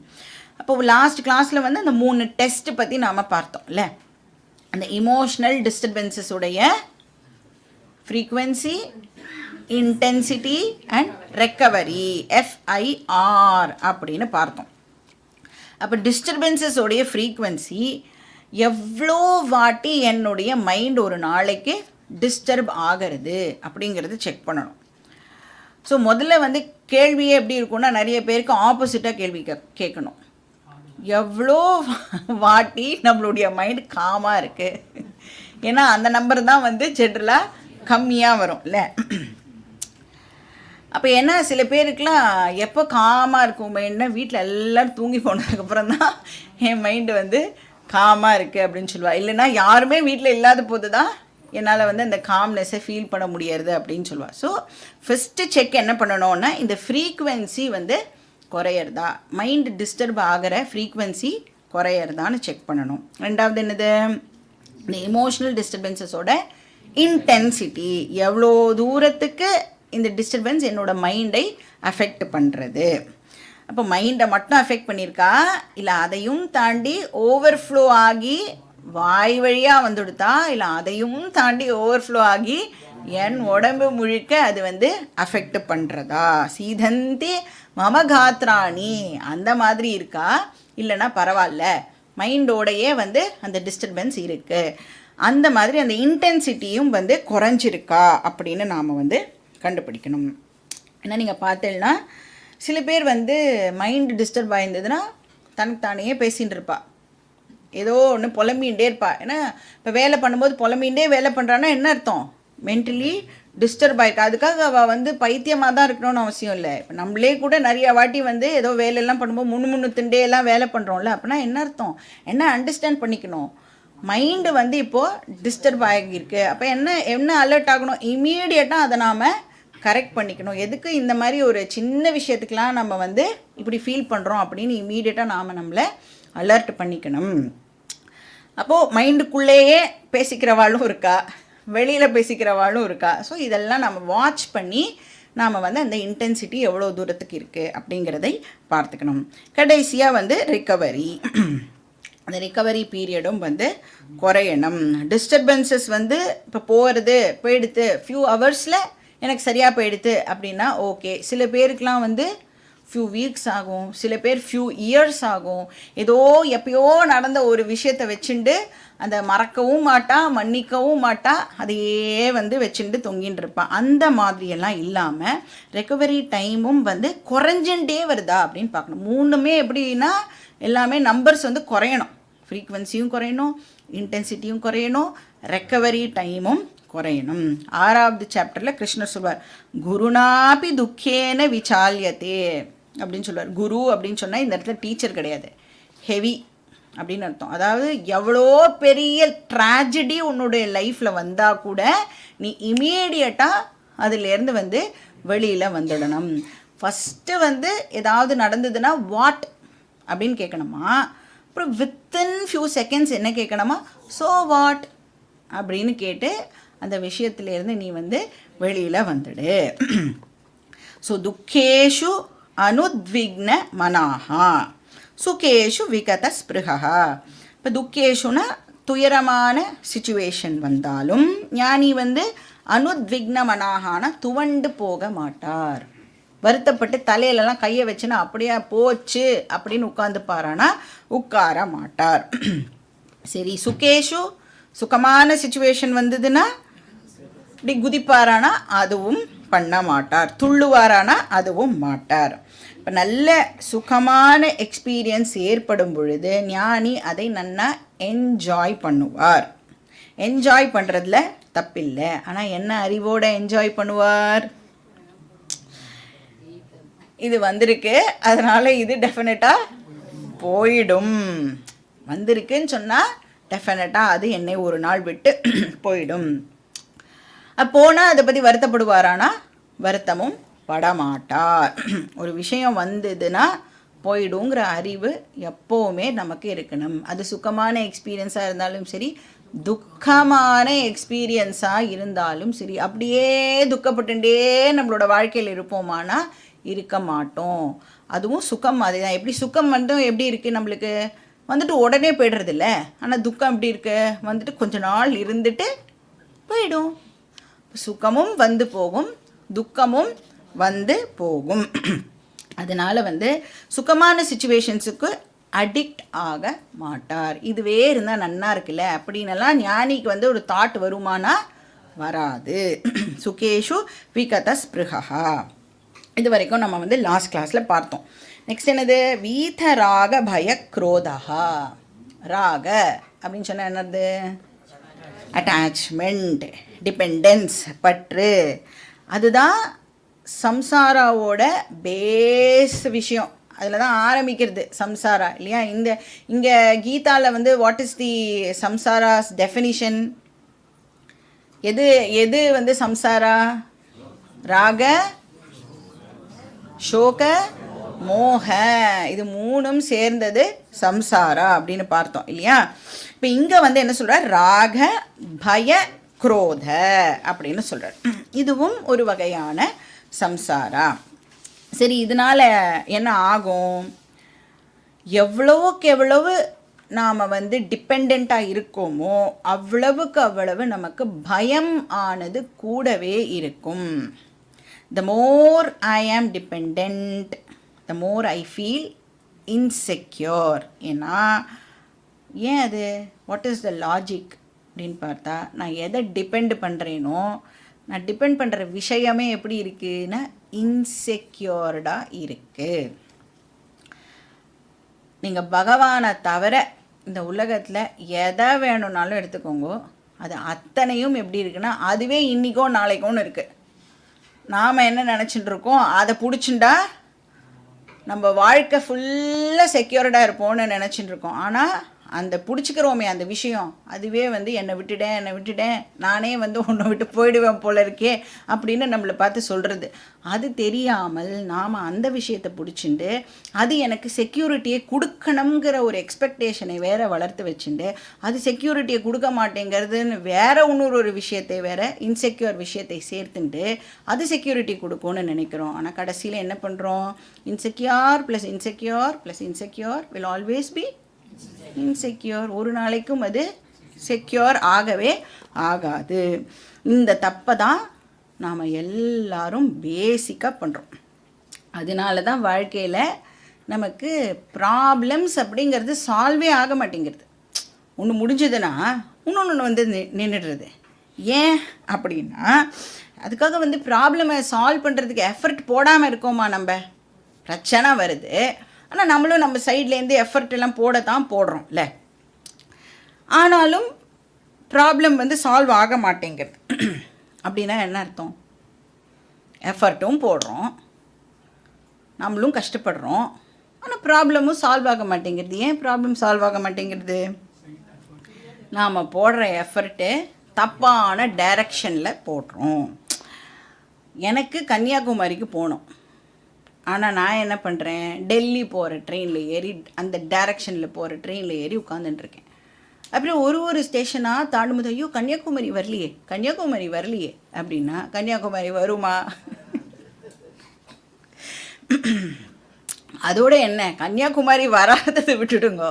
அப்போ லாஸ்ட் கிளாஸில் வந்து அந்த 3 டெஸ்ட் பற்றி நாம் பார்த்தோம்ல. அந்த இமோஷ்னல் டிஸ்டர்பன்சஸுடைய frequency, intensity and recovery, FIR அப்படின்னு பார்த்தோம். அப்போ டிஸ்டர்பன்சஸோடைய ஃப்ரீக்குவென்சி எவ்வளோ வாட்டி என்னுடைய மைண்ட் ஒரு நாளைக்கு டிஸ்டர்ப் ஆகிறது அப்படிங்கிறது செக் பண்ணணும். ஸோ முதல்ல வந்து கேள்வியே எப்படி இருக்கும்னா நிறைய பேருக்கு ஆப்போசிட்டாக கேள்வி கேட்கணும். எவ்வளோ வாட்டி நம்மளுடைய மைண்ட் காமாக இருக்குது, ஏன்னா அந்த நம்பர் தான் வந்து ஜென்ரலாக கம்மியாக வரும் இல்லை. அப்போ என்ன சில பேருக்குலாம் எப்போ காமாக இருக்கும் மைண்ட்னா வீட்டில் எல்லோரும் தூங்கி போனதுக்கப்புறம் தான் என் மைண்டு வந்து காமாக இருக்குது அப்படின்னு சொல்லுவாள். இல்லைன்னா யாருமே வீட்டில் இல்லாத போது தான் என்னால் வந்து அந்த காம்னஸை ஃபீல் பண்ண முடியாது அப்படின்னு சொல்லுவாள். ஸோ ஃபஸ்ட்டு செக் என்ன பண்ணணும்னா இந்த ஃப்ரீக்குவென்சி வந்து குறையிறதா, மைண்டு டிஸ்டர்ப் ஆகிற ஃப்ரீக்குவென்சி குறையிறதான்னு செக் பண்ணணும். ரெண்டாவது என்னது, இந்த இமோஷ்னல் டிஸ்டர்பன்சஸோட இன்டென்சிட்டி, எவ்வளோ தூரத்துக்கு இந்த டிஸ்டர்பன்ஸ் என்னோடய மைண்டை அஃபெக்ட் பண்ணுறது. அப்போ மைண்டை மட்டும் அஃபெக்ட் பண்ணியிருக்கா, இல்லை அதையும் தாண்டி ஓவர்ஃப்ளோ ஆகி வாய் வழியாக வந்துடுதா, இல்லை அதையும் தாண்டி ஓவர்ஃப்ளோ ஆகி என் உடம்பு முழுக்க அது வந்து அஃபெக்ட் பண்ணுறதா. சீதந்தி மமகாத்ராணி அந்த மாதிரி இருக்கா, இல்லைன்னா பரவாயில்ல மைண்டோடையே வந்து அந்த டிஸ்டர்பன்ஸ் இருக்குது, அந்த மாதிரி அந்த இன்டென்சிட்டியும் வந்து குறைஞ்சிருக்கா அப்படின்னு நாம் வந்து கண்டுபிடிக்கணும். ஏன்னா நீங்கள் பார்த்தீங்கன்னா சில பேர் வந்து மைண்டு டிஸ்டர்ப் ஆகிருந்ததுன்னா தனக்கு தானே பேசிகிட்டு இருப்பா, ஏதோ ஒன்று புலம்பிகிட்டே இருப்பா. ஏன்னா இப்போ வேலை பண்ணும்போது புலம்பிகிட்டே வேலை பண்ணுறான்னா என்ன அர்த்தம், மென்டலி டிஸ்டர்ப் ஆகிருக்கா. அதுக்காக அவள் வந்து பைத்தியமாக தான் இருக்கணும்னு அவசியம் இல்லை. இப்போ நம்மளே கூட நிறைய வாட்டி வந்து ஏதோ வேலையெல்லாம் பண்ணும்போது முன்னுத்துண்டே எல்லாம் வேலை பண்ணுறோம்ல, அப்படின்னா என்ன அர்த்தம், என்ன அண்டர்ஸ்டாண்ட் பண்ணிக்கணும், மைண்டு வந்து இப்போது டிஸ்டர்ப் ஆகியிருக்கு. அப்போ என்ன அலர்ட் ஆகணும், இமீடியட்டாக அதை நாம் கரெக்ட் பண்ணிக்கணும். எதுக்கு இந்த மாதிரி ஒரு சின்ன விஷயத்துக்கெலாம் நம்ம வந்து இப்படி ஃபீல் பண்ணுறோம் அப்படின்னு இமீடியட்டாக நாம் நம்மளை அலர்ட் பண்ணிக்கணும். அப்போது மைண்டுக்குள்ளேயே பேசிக்கிறவாளும் இருக்கா, வெளியில் பேசிக்கிறவாளும் இருக்கா. ஸோ இதெல்லாம் நம்ம வாட்ச் பண்ணி நாம் வந்து அந்த இன்டென்சிட்டி எவ்வளோ தூரத்துக்கு இருக்குது அப்படிங்கிறதை பார்த்துக்கணும். கடைசியாக வந்து ரிக்கவரி, அந்த ரிக்கவரி பீரியடும் வந்து குறையணும். டிஸ்டர்பன்சஸ் வந்து இப்போ போயிடுத்து ஃபியூ ஹவர்ஸில் எனக்கு சரியாக போயிடுது அப்படின்னா ஓகே. சில பேருக்கெலாம் வந்து ஃபியூ வீக்ஸ் ஆகும், சில பேர் ஃபியூ இயர்ஸ் ஆகும். ஏதோ எப்பயோ நடந்த ஒரு விஷயத்தை வச்சுண்டு அந்த மறக்கவும் மாட்டா, மன்னிக்கவும் மாட்டா, அதையே வந்து வச்சுட்டு தொங்கின்னு இருப்பான். அந்த மாதிரியெல்லாம் இல்லாமல் ரெக்கவரி டைமும் வந்து குறைஞ்சுட்டே வருதா அப்படின்னு பார்க்கணும். மூணுமே எப்படின்னா எல்லாமே நம்பர்ஸ் வந்து குறையணும், ஃப்ரீக்குவென்சியும் குறையணும், இன்டென்சிட்டியும் குறையணும், ரெக்கவரி டைமும் குறையணும். 6வது சாப்டரில் கிருஷ்ணர் சொல்வார், குருநாபி துக்கேன விசால்யத்தே அப்படின்னு சொல்லுவார். குரு அப்படின்னு சொன்னால் இந்த இடத்துல டீச்சர் கிடையாது, ஹெவி அப்படின்னு அர்த்தம். அதாவது எவ்வளோ பெரிய ட்ராஜடி உன்னுடைய லைஃப்பில் வந்தால் கூட நீ இமீடியட்டாக அதிலேருந்து வந்து வெளியில் வந்துடணும். ஃபஸ்ட்டு வந்து ஏதாவது நடந்ததுன்னா வாட் அப்படின்னு கேட்கணுமா, அப்புறம் வித்தின் ஃபியூ செகண்ட்ஸ் என்ன கேட்கணுமா, ஸோ வாட் அப்படின்னு கேட்டு அந்த விஷயத்துலேருந்து நீ வந்து வெளியில் வந்துடு. ஸோ துக்கேஷு அனுத்விக்ன மனாஹா சுகேஷு விகத ஸ்பிருஹா. இப்போ துக்கேஷுனா துயரமான சிச்சுவேஷன் வந்தாலும் ஞானி வந்து அனுத்விக்ன மனாஹானா துவண்டு போக மாட்டார். வருத்தப்பட்டு தலையிலலாம் கையை வச்சுன்னா அப்படியே போச்சு அப்படின்னு உட்காந்துப்பாரானா உட்கார மாட்டார். சரி, சுகேஷு சுகமான சிச்சுவேஷன் வந்ததுன்னா இப்படி குதிப்பாரானா அதுவும் பண்ண மாட்டார், துள்ளுவாரானா அதுவும் மாட்டார். இப்போ நல்ல சுகமான எக்ஸ்பீரியன்ஸ் ஏற்படும் பொழுது ஞானி அதை நன்னா என்ஜாய் பண்ணுவார். என்ஜாய் பண்ணுறதுல தப்பில்லை, ஆனால் என்ன அறிவோடு என்ஜாய் பண்ணுவார், இது வந்திருக்கு அதனால் இது டெஃபினட்டாக போயிடும், வந்திருக்குன்னு சொன்னால் டெஃபினட்டாக அது என்னை ஒரு நாள் விட்டு போயிடும். போனால் அதை பற்றி வருத்தப்படுவாரானா வருத்தமும் படமாட்டார். ஒரு விஷயம் வந்ததுன்னா போயிடுங்கிற அறிவு எப்போவுமே நமக்கு இருக்கணும். அது சுகமான எக்ஸ்பீரியன்ஸாக இருந்தாலும் சரி, துக்கமான எக்ஸ்பீரியன்ஸாக இருந்தாலும் சரி, அப்படியே துக்கப்பட்டுட்டே நம்மளோட வாழ்க்கையில் இருப்போமானா இருக்க மாட்டோம். அதுவும் சுகம் அதுதான். எப்படி சுகம் மட்டும் எப்படி இருக்குது நம்மளுக்கு வந்துட்டு உடனே போய்டுறதில்ல. ஆனால் துக்கம் எப்படி இருக்கு, வந்துட்டு கொஞ்ச நாள் இருந்துட்டு போயிடும். சுகமும் வந்து போகும், துக்கமும் வந்து போகும். அதனால் வந்து சுகமான சுச்சுவேஷன்ஸுக்கு அடிக்ட் ஆக மாட்டார். இதுவே இருந்தால் நன்னா இருக்குல்ல அப்படின்னலாம் ஞானிக்கு வந்து ஒரு தாட் வருமானா வராது. சுகேஷு விகத ஸ்பிருஹா. இது வரைக்கும் நம்ம வந்து லாஸ்ட் கிளாஸில் பார்த்தோம். நெக்ஸ்ட் என்னது, வீத ராக பய குரோதா. ராக அப்படின்னு சொன்னால் என்னது, அட்டாச்மெண்ட், டிபெண்டன்ஸ், பற்று. அதுதான் சம்சாராவோட பேஸ் விஷயம். அதில் தான் ஆரம்பிக்கிறது சம்சாரா இல்லையா. இங்கே கீதாவில் வந்து வாட் இஸ் தி சம்சாராஸ் டெஃபினிஷன், எது வந்து சம்சாரா, ராக சோக மோக, இது மூணும் சேர்ந்தது சம்சாரா அப்படின்னு பார்த்தோம் இல்லையா. இப்போ இங்கே வந்து என்ன சொல்கிறார், ராக பய குரோத அப்படின்னு சொல்கிறார். இதுவும் ஒரு வகையான சம்சாரா. சரி, இதனால் என்ன ஆகும், எவ்வளவுக்கு எவ்வளவு நாம் வந்து டிபெண்ட்டாக இருக்கோமோ அவ்வளவுக்கு அவ்வளவு நமக்கு பயம் ஆனது கூடவே இருக்கும். The more I am dependent, the more I feel insecure. ஏன்னா ஏன் அது, வாட் இஸ் த லாஜிக் அப்படின்னு பார்த்தா, நான் எதை டிபெண்ட் பண்ணுறேனோ, நான் டிபெண்ட் பண்ணுற விஷயமே எப்படி இருக்குன்னா இன்செக்யூர்டாக இருக்குது. நீங்கள் பகவானை தவிர இந்த உலகத்தில் எதை வேணும்னாலும் எடுத்துக்கோங்க, அது அத்தனையும் எப்படி இருக்குன்னா அதுவே இன்றைக்கோ நாளைக்கோன்னு இருக்குது. நாம் என்ன நினச்சிட்டு இருக்கோம், அதை பிடிச்சிண்டா நம்ம வாழ்க்கை ஃபுல்லாக செக்யூர்டாக இருப்போம்னு நினச்சிட்டு இருக்கோம். ஆனால் அந்த பிடிச்சிக்கிறோமே அந்த விஷயம், அதுவே வந்து என்னை விட்டுட்டேன் நானே வந்து உன்னை விட்டு போயிடுவேன் போல இருக்கே அப்படின்னு நம்மளை பார்த்து சொல்கிறது. அது தெரியாமல் நாம் அந்த விஷயத்தை பிடிச்சிண்டு அது எனக்கு செக்யூரிட்டியை கொடுக்கணுங்கிற ஒரு எக்ஸ்பெக்டேஷனை வேறு வளர்த்து வச்சுட்டு அது செக்யூரிட்டியை கொடுக்க மாட்டேங்கிறதுன்னு வேறு இன்னொரு விஷயத்தை வேறு இன்செக்யூர் விஷயத்தை சேர்த்துட்டு அது செக்யூரிட்டி கொடுக்கும்னு நினைக்கிறோம். ஆனால் கடைசியில் என்ன பண்ணுறோம், insecure plus insecure plus insecure will always be insecure. ஒரு நாளைக்கும் அது செக்யூர் ஆகவே ஆகாது. இந்த தப்பை தான் நாம் எல்லாரும் பேசிக்காக பண்ணுறோம். அதனால தான் வாழ்க்கையில் நமக்கு ப்ராப்ளம்ஸ் அப்படிங்கிறது சால்வே ஆக மாட்டேங்கிறது. ஒன்று முடிஞ்சதுன்னா இன்னொன்று வந்து நின்றுடுறது. ஏன் அப்படின்னா அதுக்காக வந்து ப்ராப்ளமை சால்வ் பண்ணுறதுக்கு எஃபர்ட் போடாமல் இருக்கோமா, நம்ம பிரச்சனை வருது ஆனால் நம்மளும் நம்ம சைட்லேருந்து எஃபர்ட் எல்லாம் போடுறோம்ல. ஆனாலும் ப்ராப்ளம் வந்து சால்வ் ஆக மாட்டேங்கிறது. அப்படின்னா என்ன அர்த்தம், எஃபர்ட்டும் போடுறோம், நம்மளும் கஷ்டப்படுறோம், ஆனால் ப்ராப்ளமும் சால்வ் ஆக மாட்டேங்கிறது. ஏன் ப்ராப்ளம் சால்வ் ஆக மாட்டேங்கிறது, நாம் போடுற எஃபர்ட்டு தப்பான டைரக்ஷனில் போடுறோம். எனக்கு கன்னியாகுமரிக்கு போகணும், ஆனால் நான் என்ன பண்ணுறேன், டெல்லி போகிற ட்ரெயினில் ஏறி அந்த டைரக்ஷனில் போகிற ட்ரெயினில் ஏறி உட்காந்துட்டுருக்கேன். அப்புறம் ஒரு ஸ்டேஷனாக தாண்டும்போது ஐயோ கன்னியாகுமரி வரலையே அப்படின்னா கன்னியாகுமரி வருமா? அதோட என்ன, கன்னியாகுமரி வராததை விட்டுடுங்க,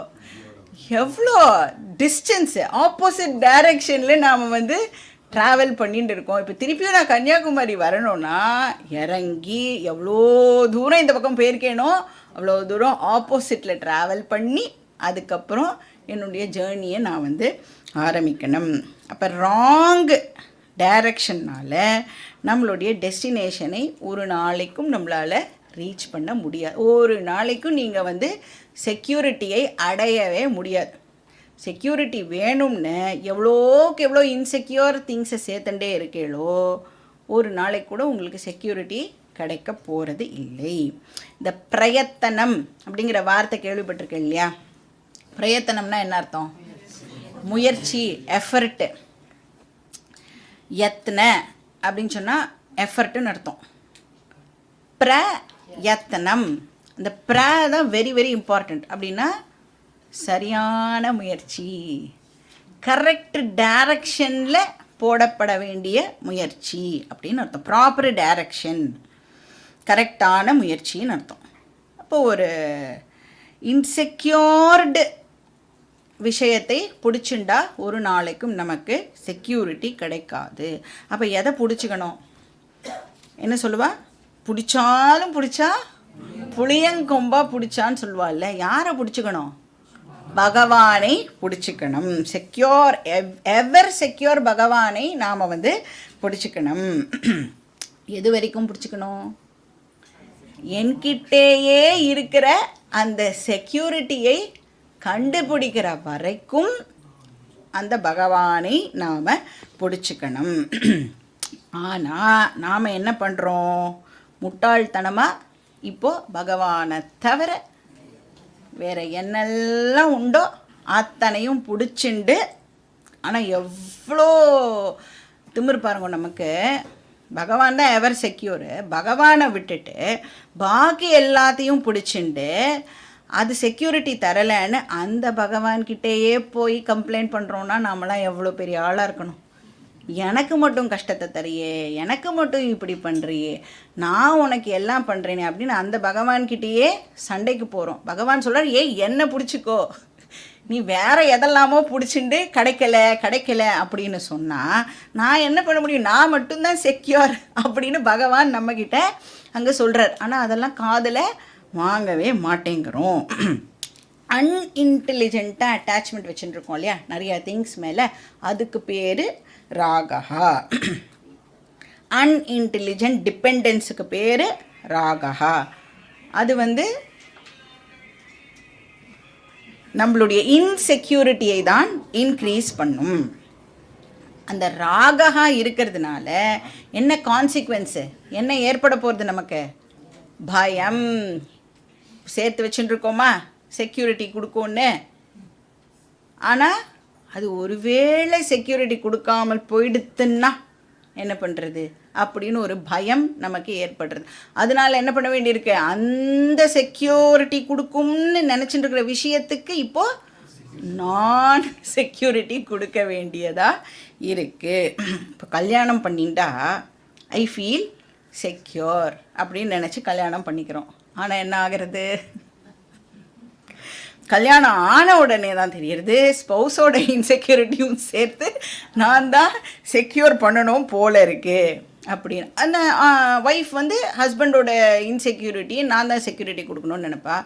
எவ்வளோ டிஸ்டன்ஸு ஆப்போசிட் டைரக்ஷனில் நாம் வந்து ட்ராவல் பண்ணிட்டு இருக்கோம். இப்போ திருப்பியும் நான் கன்னியாகுமரி வரணும்னா இறங்கி எவ்வளோ தூரம் இந்த பக்கம் போயிருக்கேனோ அவ்வளோ தூரம் ஆப்போசிட்டில் ட்ராவல் பண்ணி அதுக்கப்புறம் என்னுடைய ஜேர்னியை நான் வந்து ஆரம்பிக்கணும். அப்போ ராங் டைரக்ஷன்னால் நம்மளுடைய டெஸ்டினேஷனை ஒரு நாளைக்கும் நம்மளால் ரீச் பண்ண முடியாது. ஒரு நாளைக்கும் நீங்கள் வந்து செக்யூரிட்டியை அடையவே முடியாது. செக்யூரிட்டி வேணும்னு எவ்வளோக்கு எவ்வளோ இன்செக்யூர் திங்ஸை சேர்த்துட்டே இருக்கீங்களோ ஒரு நாளைக்கு கூட உங்களுக்கு செக்யூரிட்டி கிடைக்க போகிறது இல்லை. இந்த பிரயத்தனம் அப்படிங்கிற வார்த்தை கேள்விப்பட்டிருக்கேன் இல்லையா? பிரயத்தனம்னா என்ன அர்த்தம்? முயற்சி, எஃபர்ட்டு. எத்தனை அப்படின்னு சொன்னால் எஃபர்ட்டுன்னு அர்த்தம். பிரயத்தனம். அந்த தான் வெரி வெரி இம்பார்ட்டண்ட். அப்படின்னா சரியான முயற்சி, கரெக்ட் டைரக்ஷனில் போடப்பட வேண்டிய முயற்சி அப்படின்னு அர்த்தம். ப்ராப்பர் டைரக்ஷன், கரெக்டான முயற்சின்னு அர்த்தம். அப்போது ஒரு இன்செக்யூர்டு விஷயத்தை பிடிச்சுண்டா ஒரு நாளைக்கும் நமக்கு செக்யூரிட்டி கிடைக்காது. அப்போ எதை பிடிச்சிக்கணும்? என்ன சொல்லுவா? பிடிச்சாலும் பிடிச்சா புளியங்கொம்பா பிடிச்சான்னு சொல்லுவாள்ல. யாரை பிடிச்சிக்கணும்? பகவானை பிடிச்சிக்கணும். செக்யூர், எவர் செக்யூர் பகவானை நாம் பிடிச்சிக்கணும். எது வரைக்கும் பிடிச்சிக்கணும்? என்கிட்டேயே இருக்கிற அந்த செக்யூரிட்டியை கண்டுபிடிக்கிற வரைக்கும் அந்த பகவானை நாம் பிடிச்சிக்கணும். ஆனால் நாம் என்ன பண்ணுறோம்? முட்டாள்தனமாக இப்போது பகவானை தவிர வேறு என்னெல்லாம் உண்டோ அத்தனையும் பிடிச்சிண்டு, ஆனால் எவ்வளோ திமிரு பாருங்க நமக்கு. பகவான் தான் எவர் செக்யூரு. பகவானை விட்டுட்டு பாக்கி எல்லாத்தையும் பிடிச்சிண்டு அது செக்யூரிட்டி தரலைன்னு அந்த பகவான்கிட்டேயே போய் கம்ப்ளைண்ட் பண்ணுறோன்னா நாமெல்லாம் எவ்வளோ பெரிய ஆளாக இருக்கணும். எனக்கு மட்டும் கஷ்டத்தை தரியே, எனக்கு மட்டும் இப்படி பண்ணுறியே, நான் உனக்கு எல்லாம் பண்ணுறேனே அப்படின்னு அந்த பகவான்கிட்டேயே சண்டைக்கு போகிறோம். பகவான் சொல்கிறார், என்னை பிடிச்சிக்கோ, நீ வேறு எதெல்லாமோ பிடிச்சிண்டு கிடைக்கல அப்படின்னு சொன்னால் நான் என்ன பண்ண முடியும்? நான் மட்டும்தான் செக்யூர் அப்படின்னு பகவான் நம்மக்கிட்ட அங்கே சொல்கிறார். ஆனால் அதெல்லாம் காதில் வாங்கவே மாட்டேங்கிறோம். அன்இன்டெலிஜென்ட்டாக அட்டாச்மெண்ட் வச்சுட்டுருக்கோம் இல்லையா நிறையா திங்ஸ் மேலே, அதுக்கு பேர் ராகா. அன்இன்டெலிஜென்ட் டிபெண்டன்ஸுக்கு பேர் ராகா. அது நம்மளுடைய இன்செக்யூரிட்டியை தான் இன்க்ரீஸ் பண்ணும். அந்த ராகா இருக்கிறதுனால என்ன கான்சிக்வன்ஸு, என்ன ஏற்பட போகிறது? நமக்கு பயம். சேர்த்து வச்சுட்டு இருக்கோமா செக்யூரிட்டி கொடுக்கும்னு. ஆனால் அது ஒருவேளை செக்யூரிட்டி கொடுக்காமல் போயிடுத்துன்னா என்ன பண்ணுறது அப்படின்னு ஒரு பயம் நமக்கு ஏற்படுறது. அதனால என்ன பண்ண வேண்டியிருக்கு? அந்த செக்யூரிட்டி கொடுக்கும்னு நினச்சிட்டு இருக்கிற விஷயத்துக்கு இப்போது நான் செக்யூரிட்டி கொடுக்க வேண்டியதாக இருக்குது. இப்போ கல்யாணம் பண்ணிட்டா ஐ ஃபீல் செக்யூர் அப்படின்னு நினச்சி கல்யாணம் பண்ணிக்கிறோம். ஆனால் என்ன ஆகிறது? கல்யாணம் ஆன உடனே தான் தெரியுது ஸ்பௌஸோட இன்செக்யூரிட்டியும் சேர்த்து நான் தான் செக்யூர் பண்ணணும் போல இருக்குது அப்படின்னு. அந்த ஒய்ஃப் ஹஸ்பண்டோட இன்செக்யூரிட்டியை நான் தான் செக்யூரிட்டி கொடுக்கணும்னு நினைப்பா.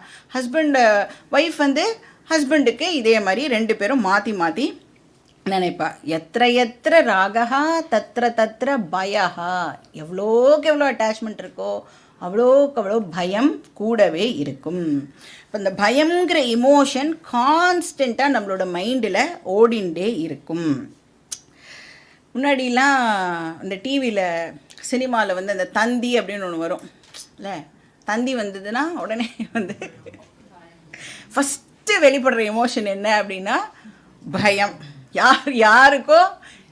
ஒய்ஃப் ஹஸ்பண்டுக்கு இதே மாதிரி ரெண்டு பேரும் மாற்றி மாற்றி நினைப்பா. எத்திர ராகா தத்திர பயஹா. எவ்வளோக்கு எவ்வளோ அட்டாச்மெண்ட் இருக்கோ அவ்வளோக்கு அவ்வளோ பயம் கூடவே இருக்கும். இப்போ இந்த பயங்கிற இமோஷன் கான்ஸ்டண்ட்டாக நம்மளோட மைண்டில் ஓடிண்டே இருக்கும். முன்னாடிலாம் இந்த டிவியில் சினிமாவில் அந்த தந்தி அப்படின்னு ஒன்று வரும் இல்லை, தந்தி வந்ததுன்னா உடனே ஃபஸ்ட்டு வெளிப்படுற எமோஷன் என்ன அப்படின்னா பயம். யாருக்கோ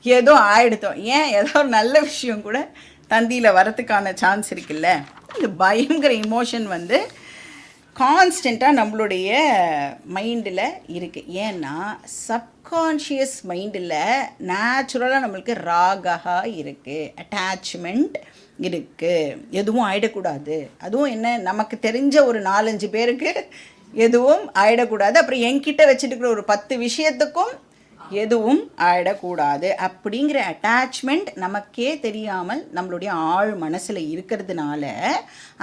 ஏதோ ஆயிடுத்தோம். ஏதோ ஒரு நல்ல விஷயம் கூட தந்தியில் வரத்துக்கான சான்ஸ் இருக்குல்ல. இந்த பயங்கிற இமோஷன் கான்ஸ்டண்ட்டாக நம்மளுடைய மைண்டில் இருக்குது. ஏன்னா சப்கான்ஷியஸ் மைண்டில் நேச்சுரலாக நம்மளுக்கு ராகா இருக்குது, அட்டாச்மெண்ட் இருக்குது. எதுவும் ஆகிடக்கூடாது. அதுவும் என்ன, நமக்கு தெரிஞ்ச ஒரு 4-5 பேருக்கு எதுவும் ஆகிடக்கூடாது. அப்புறம் என்கிட்ட வச்சுட்டு இருக்கிற ஒரு 10 விஷயத்துக்கும் எதுவும் ஆகிடக்கூடாது அப்படிங்கிற அட்டாச்மெண்ட் நமக்கே தெரியாமல் நம்மளுடைய ஆழ் மனசில் இருக்கிறதுனால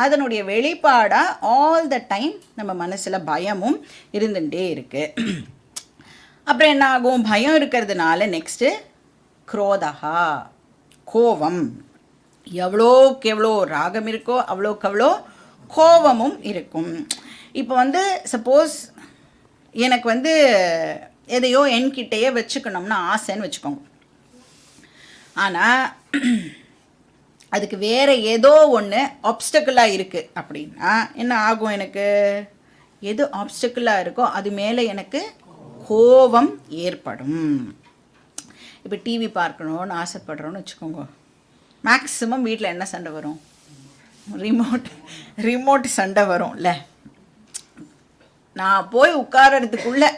அதனுடைய வெளிப்பாடாக ஆல் த டைம் நம்ம மனசில் பயமும் இருந்துகிட்டே இருக்குது. அப்புறம் என்ன ஆகும்? பயம் இருக்கிறதுனால நெக்ஸ்ட்டு குரோதகா, கோபம். எவ்வளோக்கு எவ்வளோ ராகம் இருக்கோ அவ்வளோக்கு அவ்வளோ கோபமும் இருக்கும். இப்போ சப்போஸ் எனக்கு எதையோ என்கிட்டையே வச்சுக்கணும்னு ஆசைன்னு வச்சுக்கோங்க. ஆனால் அதுக்கு வேறு ஏதோ ஒன்று ஆப்ஸ்டக்கிளாக இருக்குது அப்படின்னா என்ன ஆகும்? எனக்கு எது ஆப்ஸ்டக்கிளாக இருக்கோ அது மேலே எனக்கு கோபம் ஏற்படும். இப்போ டிவி பார்க்கணுன்னு ஆசைப்படுறோன்னு வச்சுக்கோங்க. மேக்ஸிமம் வீட்டில் என்ன சண்டை வரும்? ரிமோட் சண்டை வரும்ல. நான் போய் உட்காரறதுக்குள்ளே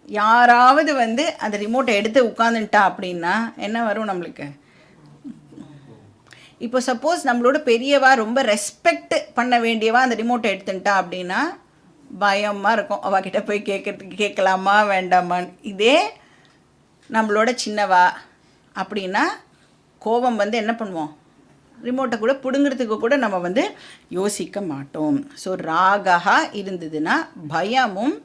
யாராவது வந்து அந்த ரிமோட்டை எடுத்து உட்காந்துட்டா அப்படின்னா என்ன வரும் நம்மளுக்கு? இப்போ சப்போஸ் நம்மளோட பெரியவா ரொம்ப ரெஸ்பெக்ட் பண்ண வேண்டியவா அந்த ரிமோட்டை எடுத்துட்டா அப்படின்னா பயமாக இருக்கும், அவகிட்ட போய் கேட்கலாமா வேண்டாமான்னு. இதே நம்மளோட சின்னவா அப்படின்னா கோபம் வந்து என்ன பண்ணுவோம், ரிமோட்டை கூட பிடுங்கிறதுக்கு கூட நம்ம வந்து யோசிக்க மாட்டோம். ஸோ ராகா இருந்ததுன்னா பயமும்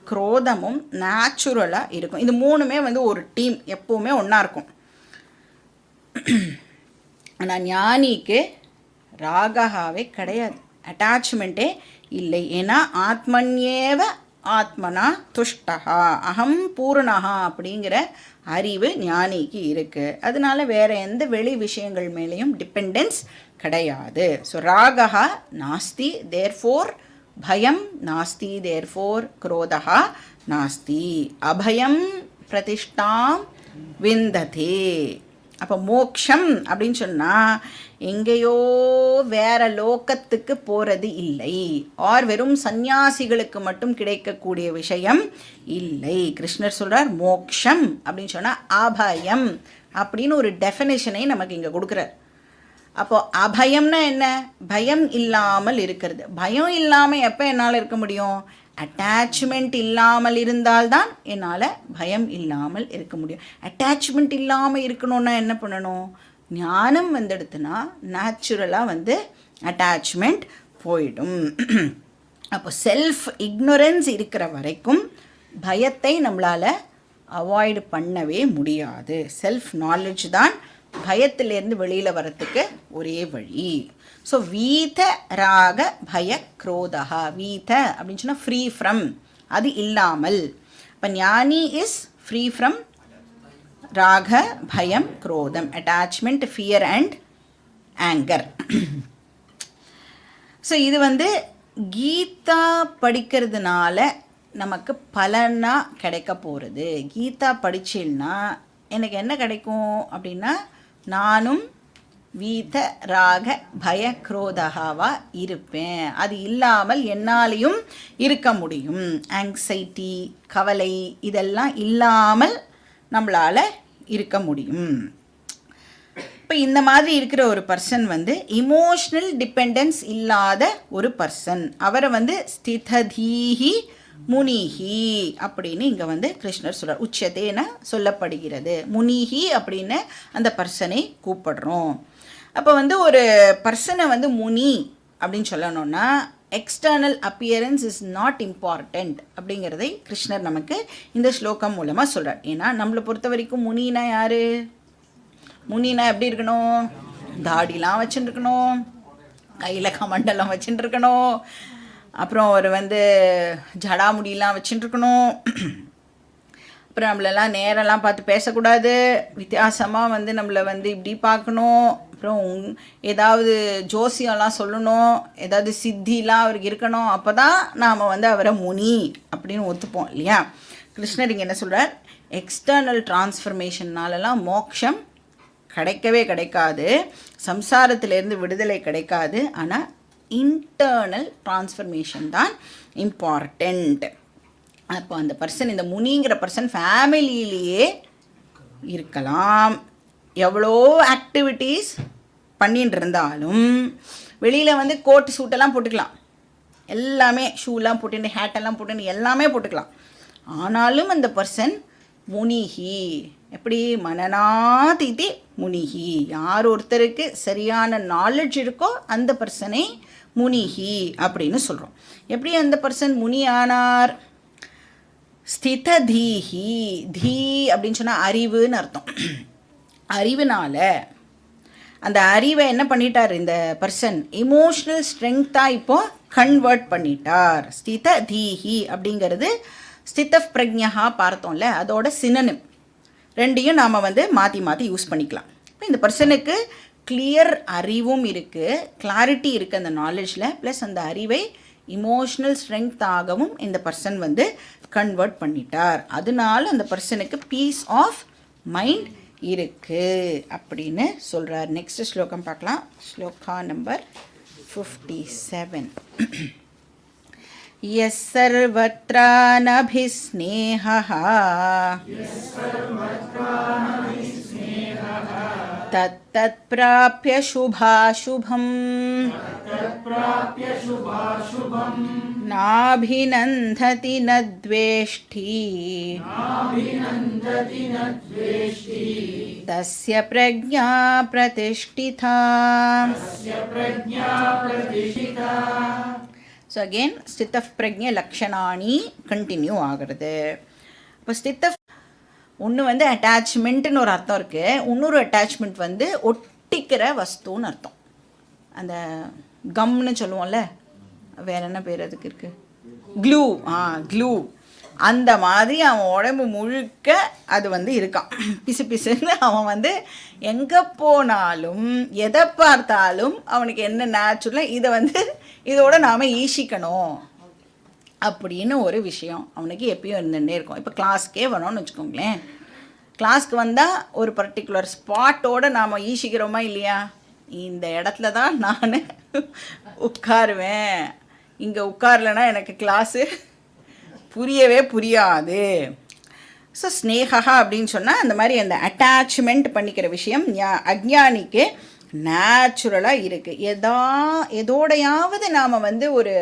குரோதமும் நேச்சுரலாக இருக்கும். இது மூணுமே வந்து ஒரு டீம் எப்போவுமே ஒன்றா இருக்கும். ஆனால் ஞானிக்கு ராகாவே கிடையாது, அட்டாச்மெண்ட்டே இல்லை. ஏன்னா ஆத்மன்யேவ ஆத்மனா துஷ்டகா அகம் பூர்ணகா அப்படிங்கிற அறிவு ஞானிக்கு இருக்குது. அதனால வேறு எந்த வெளி விஷயங்கள் மேலேயும் டிபெண்டன்ஸ் கிடையாது. ஸோ ராகா நாஸ்தி, தேர்ஃபோர் பயம் நாஸ்தி, தேர்ஃபோர் குரோதா நாஸ்தி. அபயம் பிரதிஷ்டாம் விந்ததே. அப்போ மோக்ஷம் அப்படின்னு சொன்னால் எங்கேயோ வேற லோகத்துக்கு போகிறது இல்லை, ஆர் வெறும் சந்நியாசிகளுக்கு மட்டும் கிடைக்கக்கூடிய விஷயம் இல்லை. கிருஷ்ணர் சொல்கிறார் மோக்ஷம் அப்படின்னு சொன்னால் அபயம் அப்படின்னு ஒரு டெஃபினேஷனை நமக்கு இங்கே கொடுக்குறார். அப்போது அபயம்னா என்ன? பயம் இல்லாமல் இருக்கிறது. பயம் இல்லாமல் எப்போ என்னால் இருக்க முடியும்? அட்டாச்மெண்ட் இல்லாமல் இருந்தால்தான் என்னால் பயம் இல்லாமல் இருக்க முடியும். அட்டாச்மெண்ட் இல்லாமல் இருக்கணும்னா என்ன பண்ணணும்? ஞானம் வந்துடுத்துனா நேச்சுரலாக வந்து அட்டாச்மெண்ட் போயிடும். அப்போ செல்ஃப் இக்னோரன்ஸ் இருக்கிற வரைக்கும் பயத்தை நம்மளால் அவாய்டு பண்ணவே முடியாது. செல்ஃப் நாலேஜ் தான் பயத்திலேருந்து வெளியில் வரத்துக்கு ஒரே வழி. ஸோ வீத ராக பய குரோதா. வீத அப்படின்னு சொன்னால் ஃப்ரீ ஃப்ரம், அது இல்லாமல். இப்போ ஞானி இஸ் ஃப்ரீ ஃப்ரம் ராக பயம் குரோதம், attachment, fear and anger. So இது வந்து கீதா படிக்கிறதுனால நமக்கு பலனாக கிடைக்க போகிறது. கீதா படிச்சில்னா எனக்கு என்ன கிடைக்கும் அப்படின்னா, நானும் வீத ராக பய குரோதகாவாக இருப்பேன். அது இல்லாமல் என்னாலையும் இருக்க முடியும். ஆங்ஸைட்டி, கவலை இதெல்லாம் இல்லாமல் நம்மளால் இருக்க முடியும். இப்போ இந்த மாதிரி இருக்கிற ஒரு பர்சன் வந்து இமோஷ்னல் டிபெண்டன்ஸ் இல்லாத ஒரு பர்சன். அவரை வந்து ஸ்திததீஹி முனிஹி அப்படின்னு இங்கே வந்து கிருஷ்ணர் சொல்கிறார். உச்சத்தேன சொல்லப்படுகிறது. முனிஹி அப்படின்னு அந்த பர்சனை கூப்பிடுறோம். அப்போ வந்து ஒரு பர்சனை வந்து முனி அப்படின்னு சொல்லணும்னா external appearance is not important அப்படிங்கிறதை கிருஷ்ணர் நமக்கு இந்த ஸ்லோகம் மூலமாக சொல்கிறார். ஏன்னா நம்மளை பொறுத்த வரைக்கும் முனினா யார்? முனினா எப்படி இருக்கணும்? தாடிலாம் வச்சுட்டுருக்கணும், கையில் கமண்டலம் வச்சுட்டுருக்கணும், அப்புறம் ஒரு வந்து ஜடாமுடியெலாம் வச்சுட்டுருக்கணும், அப்புறம் நம்மளெல்லாம் நேரெல்லாம் பார்த்து பேசக்கூடாது, வித்தியாசமாக வந்து நம்மளை வந்து இப்படி பார்க்கணும், அப்புறம் ஏதாவது ஜோசியம்லாம் சொல்லணும், ஏதாவது சித்திலாம் அவருக்கு இருக்கணும். அப்போ தான் நாம் வந்து அவரை முனி அப்படின்னு ஒத்துப்போம் இல்லையா? கிருஷ்ணர் இங்கே என்ன சொல்கிறார்? எக்ஸ்டர்னல் டிரான்ஸ்ஃபர்மேஷன்னாலலாம் மோட்சம் கிடைக்கவே கிடைக்காது, சம்சாரத்திலேருந்து விடுதலை கிடைக்காது. ஆனால் இன்டர்னல் டிரான்ஸ்ஃபர்மேஷன் தான் இம்பார்ட்டண்ட். அப்போ அந்த பர்சன், இந்த முனிங்கிற பர்சன் ஃபேமிலியிலேயே இருக்கலாம், எவ்வளோ ஆக்டிவிட்டீஸ் பண்ணிட்டு இருந்தாலும் வெளியில் வந்து கோட்டு சூட்டெல்லாம் போட்டுக்கலாம், எல்லாமே ஷூலாம் போட்டுட்டு ஹேட்டெல்லாம் போட்டுன்னு எல்லாமே போட்டுக்கலாம். ஆனாலும் அந்த பர்சன் முனிஹி. எப்படி? மனநாதிதி முனிஹி. யார் ஒருத்தருக்கு சரியான நாலேஜ் இருக்கோ அந்த பர்சனை முனிஹி அப்படின்னு சொல்கிறோம். எப்படி அந்த பர்சன் முனி ஆனார்? ஸ்திததீஹி. தீ அப்படின்னு சொன்னால் அறிவுன்னு அர்த்தம். அறிவுனால அந்த அறிவை என்ன பண்ணிட்டார் இந்த பர்சன்? இமோஷ்னல் ஸ்ட்ரெங்க்த்தாக இப்போது கன்வெர்ட் பண்ணிட்டார். ஸ்திததீஹி அப்படிங்கிறது ஸ்தித பிரக்ஞா பார்த்தோம்ல, அதோட சினனிம். ரெண்டையும் நாம் வந்து மாற்றி மாற்றி யூஸ் பண்ணிக்கலாம். இப்போ இந்த பர்சனுக்கு கிளியர் அறிவும் இருக்குது, கிளாரிட்டி இருக்குது அந்த நாலேஜில், ப்ளஸ் அந்த அறிவை இமோஷ்னல் ஸ்ட்ரெங்க்த்தாகவும் இந்த பர்சன் வந்து கன்வெர்ட் பண்ணிட்டார். அதனால அந்த பர்சனுக்கு பீஸ் ஆஃப் மைண்ட் இருக்குது அப்படின்னு சொல்கிறார். நெக்ஸ்ட் ஸ்லோகம் பார்க்கலாம். ஸ்லோகா நம்பர் 57. यः सर्वत्रानभिस्नेहः तत्तत्प्राप्य शुभाशुभम् नाभिनन्दति न द्वेष्टि तस्य प्रज्ञा प्रतिष्ठिता. So again, stitha prajna lakshanani continue ஆகிறது. இப்போ ஸ்தித்த ஒன்று வந்து அட்டாச்மெண்ட்டுன்னு ஒரு அர்த்தம் இருக்குது, இன்னொரு அட்டாச்மெண்ட் வந்து ஒட்டிக்கிற வஸ்துன்னு அர்த்தம். அந்த கம்னு சொல்லுவோம்ல, வேற என்ன பேர் அதுக்கு இருக்குது, க்ளூ. க்ளூ. அந்த மாதிரி அவன் உடம்பு முழுக்க அது வந்து இருக்கான். பிசு பிசுன்னு அவன் வந்து எங்கே போனாலும் எதை பார்த்தாலும் அவனுக்கு என்ன நேச்சுரலாக இதை வந்து இதோட நாம் ஈசிக்கணும் அப்படின்னு ஒரு விஷயம் அவனுக்கு எப்பயும் இருந்துகிட்டே இருக்கும். இப்போ கிளாஸ்க்கே வரோன்னு வச்சுக்கோங்களேன், கிளாஸ்க்கு வந்தால் ஒரு பர்டிகுலர் ஸ்பாட்டோடு நாம் ஈசிக்கிறோமா இல்லையா, இந்த இடத்துல தான் நான் உட்காருவேன், இங்கே உட்காரலைன்னா எனக்கு கிளாஸு புரியவே புரியாது. ஸோ ஸ்னேகா அப்படின்னு சொன்னால் அந்த மாதிரி அந்த அட்டாச்மெண்ட் பண்ணிக்கிற விஷயம் அஜ்ஞானிக்கு நேச்சுரலாக இருக்குது. எதோடையாவது நாம் வந்து ஒரு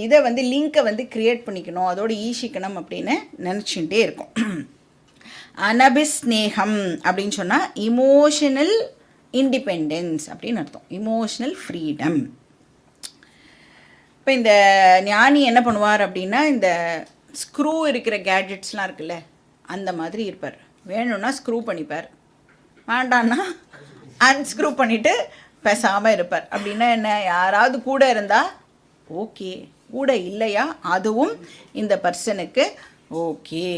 இதை வந்து லிங்கை வந்து க்ரியேட் பண்ணிக்கணும், அதோடு ஈசிக்கணும் அப்படின்னு நினச்சிக்கிட்டே இருக்கும். அனபிஸ்நேகம் அப்படின்னு சொன்னால் இமோஷனல் இண்டிபெண்டன்ஸ் அப்படின்னு அர்த்தம், இமோஷனல் ஃப்ரீடம். இப்போ இந்த ஞானி என்ன பண்ணுவார் அப்படின்னா, இந்த ஸ்க்ரூ இருக்கிற கேட்ஜெட்ஸ்லாம் இருக்குல்ல அந்த மாதிரி இருப்பார். வேணும்னா ஸ்க்ரூ பண்ணிப்பார், வேண்டான்னா அன்ஸ்க்ரூ பண்ணிவிட்டு பேசாமல் இருப்பார். அப்படின்னா என்ன, யாராவது கூட இருந்தால் ஓகே, கூட இல்லையா அதுவும் இந்த பர்சனுக்கு ஓகே.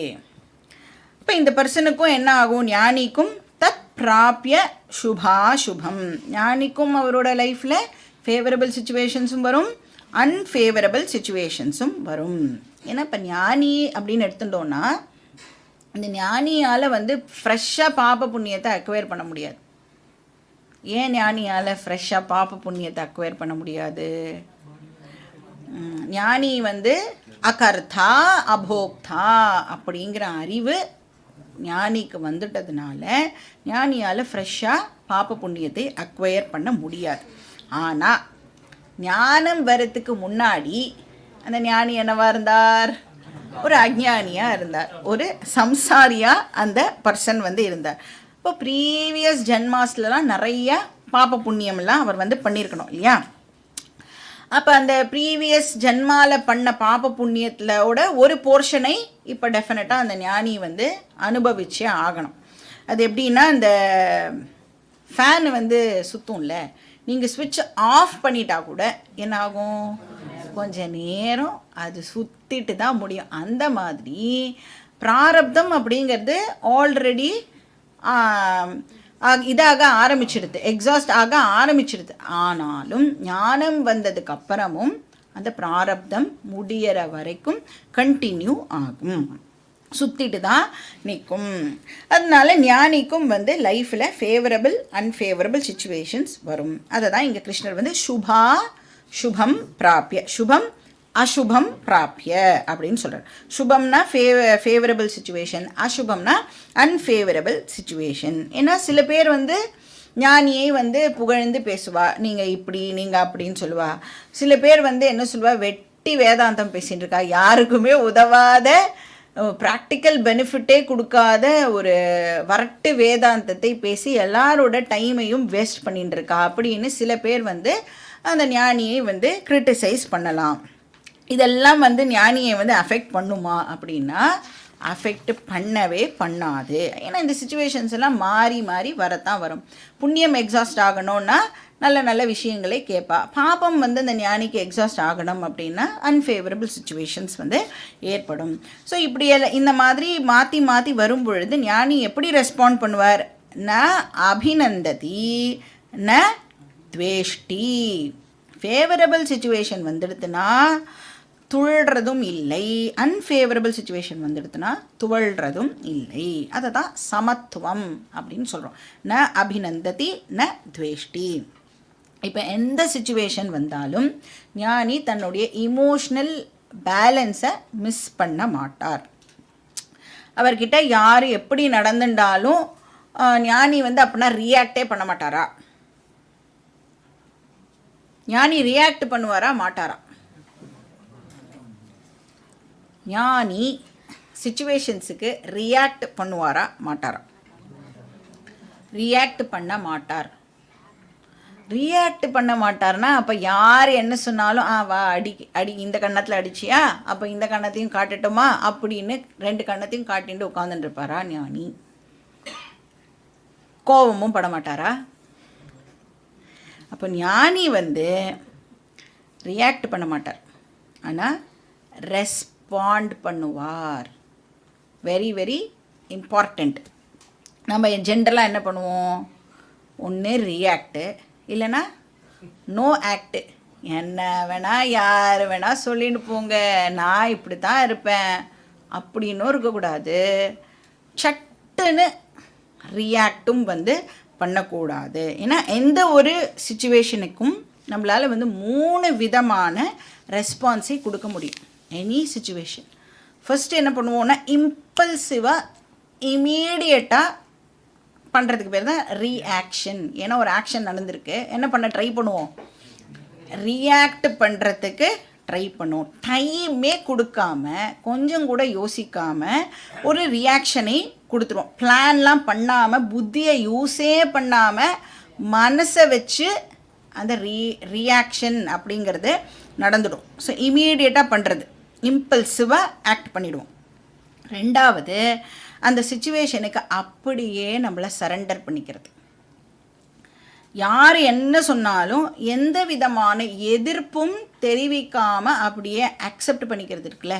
இப்போ இந்த பர்சனுக்கும் என்ன ஆகும், ஞானிக்கும் தத் பிராப்பிய சுபாசுபம், ஞானிக்கும் அவரோட லைஃப்பில் ஃபேவரபிள் சுச்சுவேஷன்ஸும் வரும், அன்ஃபேவரபிள் சுச்சுவேஷன்ஸும் வரும். ஏன்னா இப்போ ஞானி அப்படின்னு எடுத்துட்டோன்னா இந்த ஞானியால் வந்து ஃப்ரெஷ்ஷாக பாப புண்ணியத்தை அக்வயர் பண்ண முடியாது. ஏன் ஞானியால் ஃப்ரெஷ்ஷாக பாப புண்ணியத்தை அக்வயர் பண்ண முடியாது? ஞானி வந்து அகர்த்தா அபோக்தா அப்படிங்கிற அறிவு ஞானிக்கு வந்துட்டதுனால ஞானியால் ஃப்ரெஷ்ஷாக பாப புண்ணியத்தை அக்வயர் பண்ண முடியாது. ஆனால் ஞானம் வரத்துக்கு முன்னாடி அந்த ஞானி என்னவாக இருந்தார், ஒரு அஜ்ஞானியாக இருந்தார், ஒரு சம்சாரியாக அந்த பர்சன் வந்து இருந்தார். இப்போ ப்ரீவியஸ் ஜென்மாஸ்லாம் நிறைய பாப புண்ணியம்லாம் அவர் வந்து பண்ணியிருக்கணும் இல்லையா. அப்போ அந்த ப்ரீவியஸ் ஜென்மாவில் பண்ண பாப புண்ணியத்திலோட ஒரு போர்ஷனை இப்போ டெஃபினட்டாக அந்த ஞானி வந்து அனுபவிச்சே ஆகணும். அது எப்படின்னா, இந்த ஃபேனு வந்து சுற்றும்ல, நீங்கள் ஸ்விட்ச் ஆஃப் பண்ணிட்டா கூட என்ன ஆகும், கொஞ்ச நேரம் அது சுற்றிட்டு தான் முடியும். அந்த மாதிரி பிராரப்தம் அப்படிங்கிறது ஆல்ரெடி இதாக ஆரம்பிச்சிடுது, எக்ஸாஸ்ட் ஆக ஆரம்பிச்சிடுது. ஆனாலும் ஞானம் வந்ததுக்கு அப்புறமும் அந்த பிராரப்தம் முடிகிற வரைக்கும் கண்டினியூ ஆகும், சுற்றிட்டு தான் நிற்கும். அதனால ஞானிக்கும் வந்து லைஃப்பில் ஃபேவரபிள் அன்ஃபேவரபிள் சுச்சுவேஷன்ஸ் வரும். அதை தான் இங்கே கிருஷ்ணர் வந்து சுபா சுபம் பிராப்பிய, சுபம் அசுபம் பிராப்பிய அப்படின்னு சொல்கிறார். சுபம்னா ஃபேவரபிள் சுச்சுவேஷன், அசுபம்னா அன்ஃபேவரபிள் சுச்சுவேஷன். ஏன்னா சில பேர் வந்து ஞானியை வந்து புகழ்ந்து பேசுவா, நீங்கள் இப்படி நீங்கள் அப்படின்னு சொல்லுவா. சில பேர் வந்து என்ன சொல்லுவா, வெட்டி வேதாந்தம் பேசிகிட்டு இருக்கா, யாருக்குமே உதவாத ப்ராக்டிக்கல் பெனிஃபிட்டே கொடுக்காத ஒரு வரட்டு வேதாந்தத்தை பேசி எல்லாரோட டைமையும் வேஸ்ட் பண்ணிட்டு இருக்கா அப்படின்னு சில பேர் வந்து அந்த ஞானியை வந்து கிரிட்டிசைஸ் பண்ணலாம். இதெல்லாம் வந்து ஞானியை வந்து அஃபெக்ட் பண்ணுமா அப்படின்னா அஃபெக்ட் பண்ணவே பண்ணாது. ஏன்னா இந்த சுச்சுவேஷன்ஸ் எல்லாம் மாறி மாறி வரத்தான் வரும். புண்ணியம் எக்ஸாஸ்ட் ஆகணும்னா நல்ல நல்ல விஷயங்களே கேட்பா. பாபம் வந்து அந்த ஞானிக்கு எக்ஸாஸ்ட் ஆகணும் அப்படின்னா அன்ஃபேவரபிள் சுச்சுவேஷன்ஸ் வந்து ஏற்படும். ஸோ இப்படி இந்த மாதிரி மாற்றி மாற்றி வரும் பொழுது ஞானி எப்படி ரெஸ்பாண்ட் பண்ணுவார், ந அபிநந்ததி ந துவேஷ்டி. ஃபேவரபிள் சுச்சுவேஷன் வந்துடுத்துனா துள்றதும் இல்லை, அன்ஃபேவரபிள் சுச்சுவேஷன் வந்துடுத்துனா துவள்றதும் இல்லை. அதை தான் சமத்துவம் அப்படின்னு சொல்கிறோம். ந அபிநந்ததி ந துவேஷ்டி. இப்போ எந்த சுச்சுவேஷன் வந்தாலும் ஞானி தன்னுடைய இமோஷ்னல் பேலன்ஸை மிஸ் பண்ண மாட்டார். அவர்கிட்ட யார் எப்படி நடந்துட்டாலும் ஞானி வந்து அப்படின்னா ரியாக்டே பண்ண மாட்டாரா? ஞானி ரியாக்ட் பண்ணுவாரா மாட்டாரா? ஞானி சிச்சுவேஷன்ஸுக்கு ரியாக்ட் பண்ணுவாரா மாட்டாரா? ரியாக்ட் பண்ண மாட்டார். ரியாக்ட் பண்ண மாட்டார்னா அப்போ யார் என்ன சொன்னாலும் வா அடி இந்த கன்னத்தில் அடிச்சியா, அப்போ இந்த கன்னத்தையும் காட்டட்டுமா அப்படின்னு 2 கன்னத்தையும் காட்டிட்டு உட்காந்துட்டு இருப்பாரா ஞானி? கோபமும் பட மாட்டாரா? அப்போ ஞானி வந்து ரியாக்ட் பண்ண மாட்டார், ஆனால் ரெஸ்பாண்ட் பண்ணுவார். Very very important. நம்ம ஜென்ரலாக என்ன பண்ணுவோம்? ஒன்று ரியாக்டு, இல்லைன்னா நோ ஆக்டு. என்ன வேணால் யார் வேணால் சொல்லிட்டு போங்க, நான் இப்படி தான் இருப்பேன் அப்படின்னும் இருக்கக்கூடாது. சட்டுன்னு ரியாக்டும் வந்து பண்ணக்கூடாது. ஏன்னா எந்த ஒரு சிச்சுவேஷனுக்கும் நம்மளால் வந்து 3 விதமான ரெஸ்பான்ஸை கொடுக்க முடியும். எனி சிச்சுவேஷன் ஃபஸ்ட்டு என்ன பண்ணுவோன்னா இம்பல்சிவாக இமீடியட்டாக பண்ணுறதுக்கு பேர் தான் ரியாக்ஷன். ஏன்னா ஒரு ஆக்ஷன் நடந்திருக்கு, என்ன பண்ண ட்ரை பண்ணுவோம்? ரியாக்ட் பண்ணுறதுக்கு ட்ரை பண்ணுவோம். டைமே கொடுக்காம கொஞ்சம் கூட யோசிக்காமல் ஒரு ரியாக்ஷனை கொடுத்துருவோம். பிளான்லாம் பண்ணாமல் புத்தியை யூஸே பண்ணாமல் மனசை வச்சு அந்த ரியாக்ஷன் அப்படிங்கிறது நடந்துடும். ஸோ இமீடியட்டாக பண்ணுறது, இம்பல்சிவாக ஆக்ட் பண்ணிவிடுவோம். ரெண்டாவது அந்த சிச்சுவேஷனுக்கு அப்படியே நம்மளை சரண்டர் பண்ணிக்கிறது. யார் என்ன சொன்னாலும் எந்த விதமான எதிர்ப்பும் தெரிவிக்காமல் அப்படியே அக்செப்ட் பண்ணிக்கிறது இருக்குல்ல,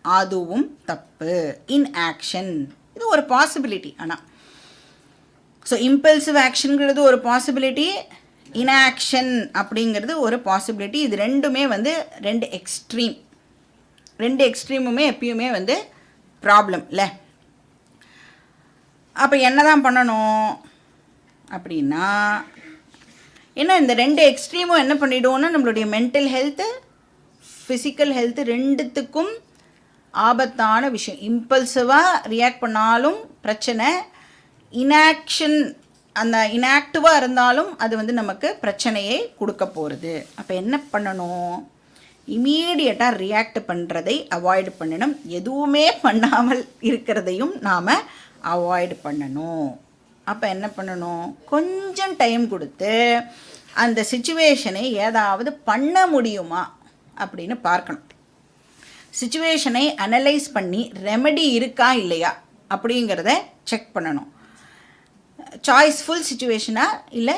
அதுவும் தப்பு. இன் ஆக்ஷன் இது ஒரு பாசிபிலிட்டி. ஆனால் ஸோ இம்பல்சிவ் ஆக்ஷனுங்கிறது ஒரு பாசிபிலிட்டி, இன்ஆக்ஷன் அப்படிங்கிறது ஒரு பாசிபிலிட்டி. இது ரெண்டுமே வந்து 2 எக்ஸ்ட்ரீம். 2 எக்ஸ்ட்ரீமுமே எப்பயுமே வந்து ப்ராப்ளம் இல்லை. அப்போ என்ன தான் பண்ணணும் அப்படின்னா, ஏன்னா இந்த 2 எக்ஸ்ட்ரீமும் என்ன பண்ணிவிடுவோன்னா நம்மளுடைய மென்டல் ஹெல்த்து ஃபிசிக்கல் ஹெல்த்து ரெண்டுத்துக்கும் ஆபத்தான விஷயம். இம்பல்சிவாக ரியாக்ட் பண்ணாலும் பிரச்சனை, இன்ஆக்ஷன் அந்த இன்ஆக்டிவாக இருந்தாலும் அது வந்து நமக்கு பிரச்சனையை கொடுக்க போகிறது. அப்போ என்ன பண்ணணும்? இமீடியட்டாக ரியாக்ட் பண்ணுறதை அவாய்டு பண்ணணும். எதுவுமே பண்ணாமல் இருக்கிறதையும் நாம் அவாய்டு பண்ணணும். அப்போ என்ன பண்ணணும்? கொஞ்சம் டைம் கொடுத்து அந்த சிச்சுவேஷனை ஏதாவது பண்ண முடியுமா அப்படின்னு பார்க்கணும். சிச்சுவேஷனை அனலைஸ் பண்ணி ரெமெடி இருக்கா இல்லையா அப்படிங்கிறத செக் பண்ணணும். சாய்ஸ்ஃபுல் சிச்சுவேஷனா இல்லை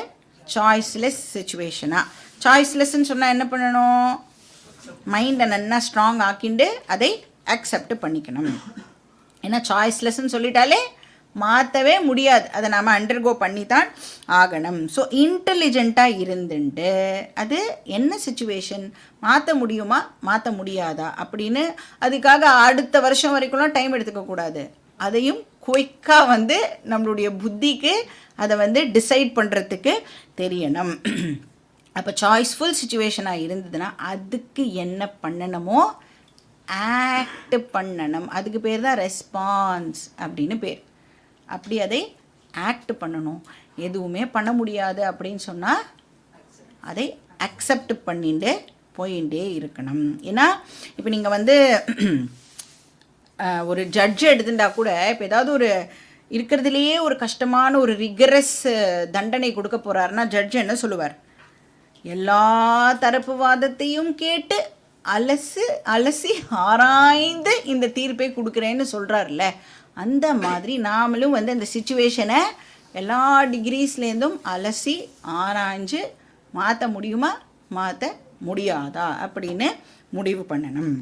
சாய்ஸ்லெஸ் சிச்சுவேஷனா? சாய்ஸ்லெஸ்ன்னு சொன்னால் என்ன பண்ணணும்? மைண்டை நல்லா ஸ்ட்ராங் ஆக்கிண்டு அதை அக்செப்ட் பண்ணிக்கணும். ஏன்னா சாய்ஸ்லெஸ்ன்னு சொல்லிட்டாலே மாற்றவே முடியாது, அதை நாம் அண்டர்கோ பண்ணி தான் ஆகணும். ஸோ இன்டெலிஜெண்ட்டாக இருந்துட்டு அது என்ன சிச்சுவேஷன் மாற்ற முடியுமா மாற்ற முடியாதா அப்படின்னு அதுக்காக அடுத்த வருஷம் வரைக்கும்லாம் டைம் எடுத்துக்கக்கூடாது. அதையும் குயிக்காக வந்து நம்மளுடைய புத்திக்கு அதை வந்து டிசைட் பண்ணுறதுக்கு தெரியணும். அப்போ சாய்ஸ்ஃபுல் சிச்சுவேஷனாக இருந்ததுன்னா அதுக்கு என்ன பண்ணணுமோ ஆக்ட் பண்ணணும். அதுக்கு பேர் தான் ரெஸ்பான்ஸ் அப்படின்னு பேர். அப்படி அதை ஆக்ட் பண்ணணும். எதுவுமே பண்ண முடியாது அப்படின்னு சொன்னால் அதை அக்செப்ட் பண்ணிட்டு போயிட்டே இருக்கணும். ஏன்னா இப்போ நீங்கள் வந்து ஒரு ஜட்ஜை எடுத்துட்டா கூட இப்போ ஏதாவது ஒரு இருக்கிறதுலையே ஒரு கஷ்டமான ஒரு ரிகரஸ் தண்டனை கொடுக்க போகிறாருன்னா ஜட்ஜ் என்ன சொல்லுவார்? எல்லா தரப்பு வாதத்தையும் கேட்டு அலசி ஆராய்ந்து இந்த தீர்ப்பை கொடுக்குறேன்னு சொல்கிறார்ல, அந்த மாதிரி நாமளும் வந்து அந்த சிச்சுவேஷனை எல்லா டிகிரிஸ்லேருந்தும் அலசி ஆராய்ஞ்சு மாற்ற முடியுமா மாற்ற முடியாதா அப்படின்னு முடிவு பண்ணணும்.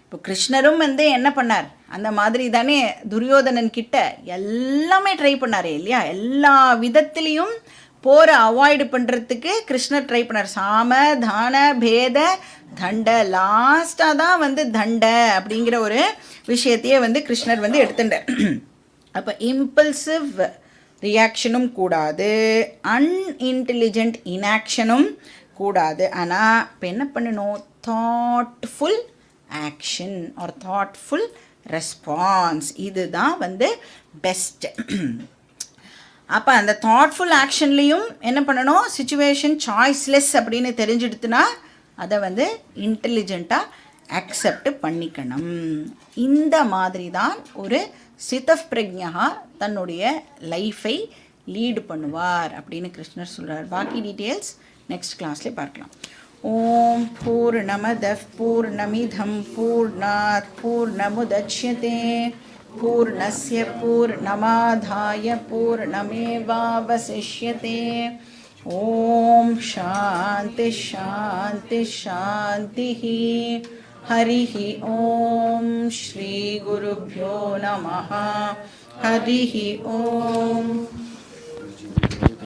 இப்போ கிருஷ்ணரும் வந்து என்ன பண்ணார்? அந்த மாதிரி தானே துரியோதனன் கிட்ட எல்லாமே ட்ரை பண்ணாரே இல்லையா? எல்லா விதத்துலேயும் போரை அவாய்டு பண்ணுறதுக்கு கிருஷ்ணர் ட்ரை பண்ணார். சாம தான பேத தண்ட, லாஸ்ட்டாக தான் வந்து தண்ட அப்படிங்கிற ஒரு விஷயத்தையே வந்து கிருஷ்ணர் வந்து எடுத்துட்டார். அப்போ இம்பல்சிவ் ரியாக்ஷனும் கூடாது, அன்இன்டெலிஜென்ட் இன்ஆக்ஷனும் கூடாது. ஆனால் இப்போ என்ன பண்ணணும், thoughtful action or thoughtful response, இதுதான் வந்து பெஸ்ட்டு. அப்போ அந்த தாட்ஃபுல் ஆக்ஷன்லேயும் என்ன பண்ணணும், சுச்சுவேஷன் சாய்ஸ்லெஸ் அப்படின்னு தெரிஞ்சுடுத்துனா அதை வந்து இன்டெலிஜெண்ட்டாக அக்செப்ட் பண்ணிக்கணும். இந்த மாதிரி தான் ஒரு சிதப் பிரக்ஞா தன்னுடைய லைஃபை லீடு பண்ணுவார் அப்படின்னு கிருஷ்ணர் சொல்கிறார். பாக்கி டீட்டெயில்ஸ் நெக்ஸ்ட் கிளாஸ்லேயே பார்க்கலாம். ஓம் பூர்ணமதః பூர்ணமிதம் பூர்ணாத் பூர்ணமுதச்யதே பூர்ணஸ்ய பூர்ணமாதாய பூர்ணமேவாவசிஷ்யதே. ஓம் சாந்தி சாந்தி சாந்தி. ஹரிஹி ஓம் ஸ்ரீ குருப்யோ நமः. ஹரிஹி ஓம்.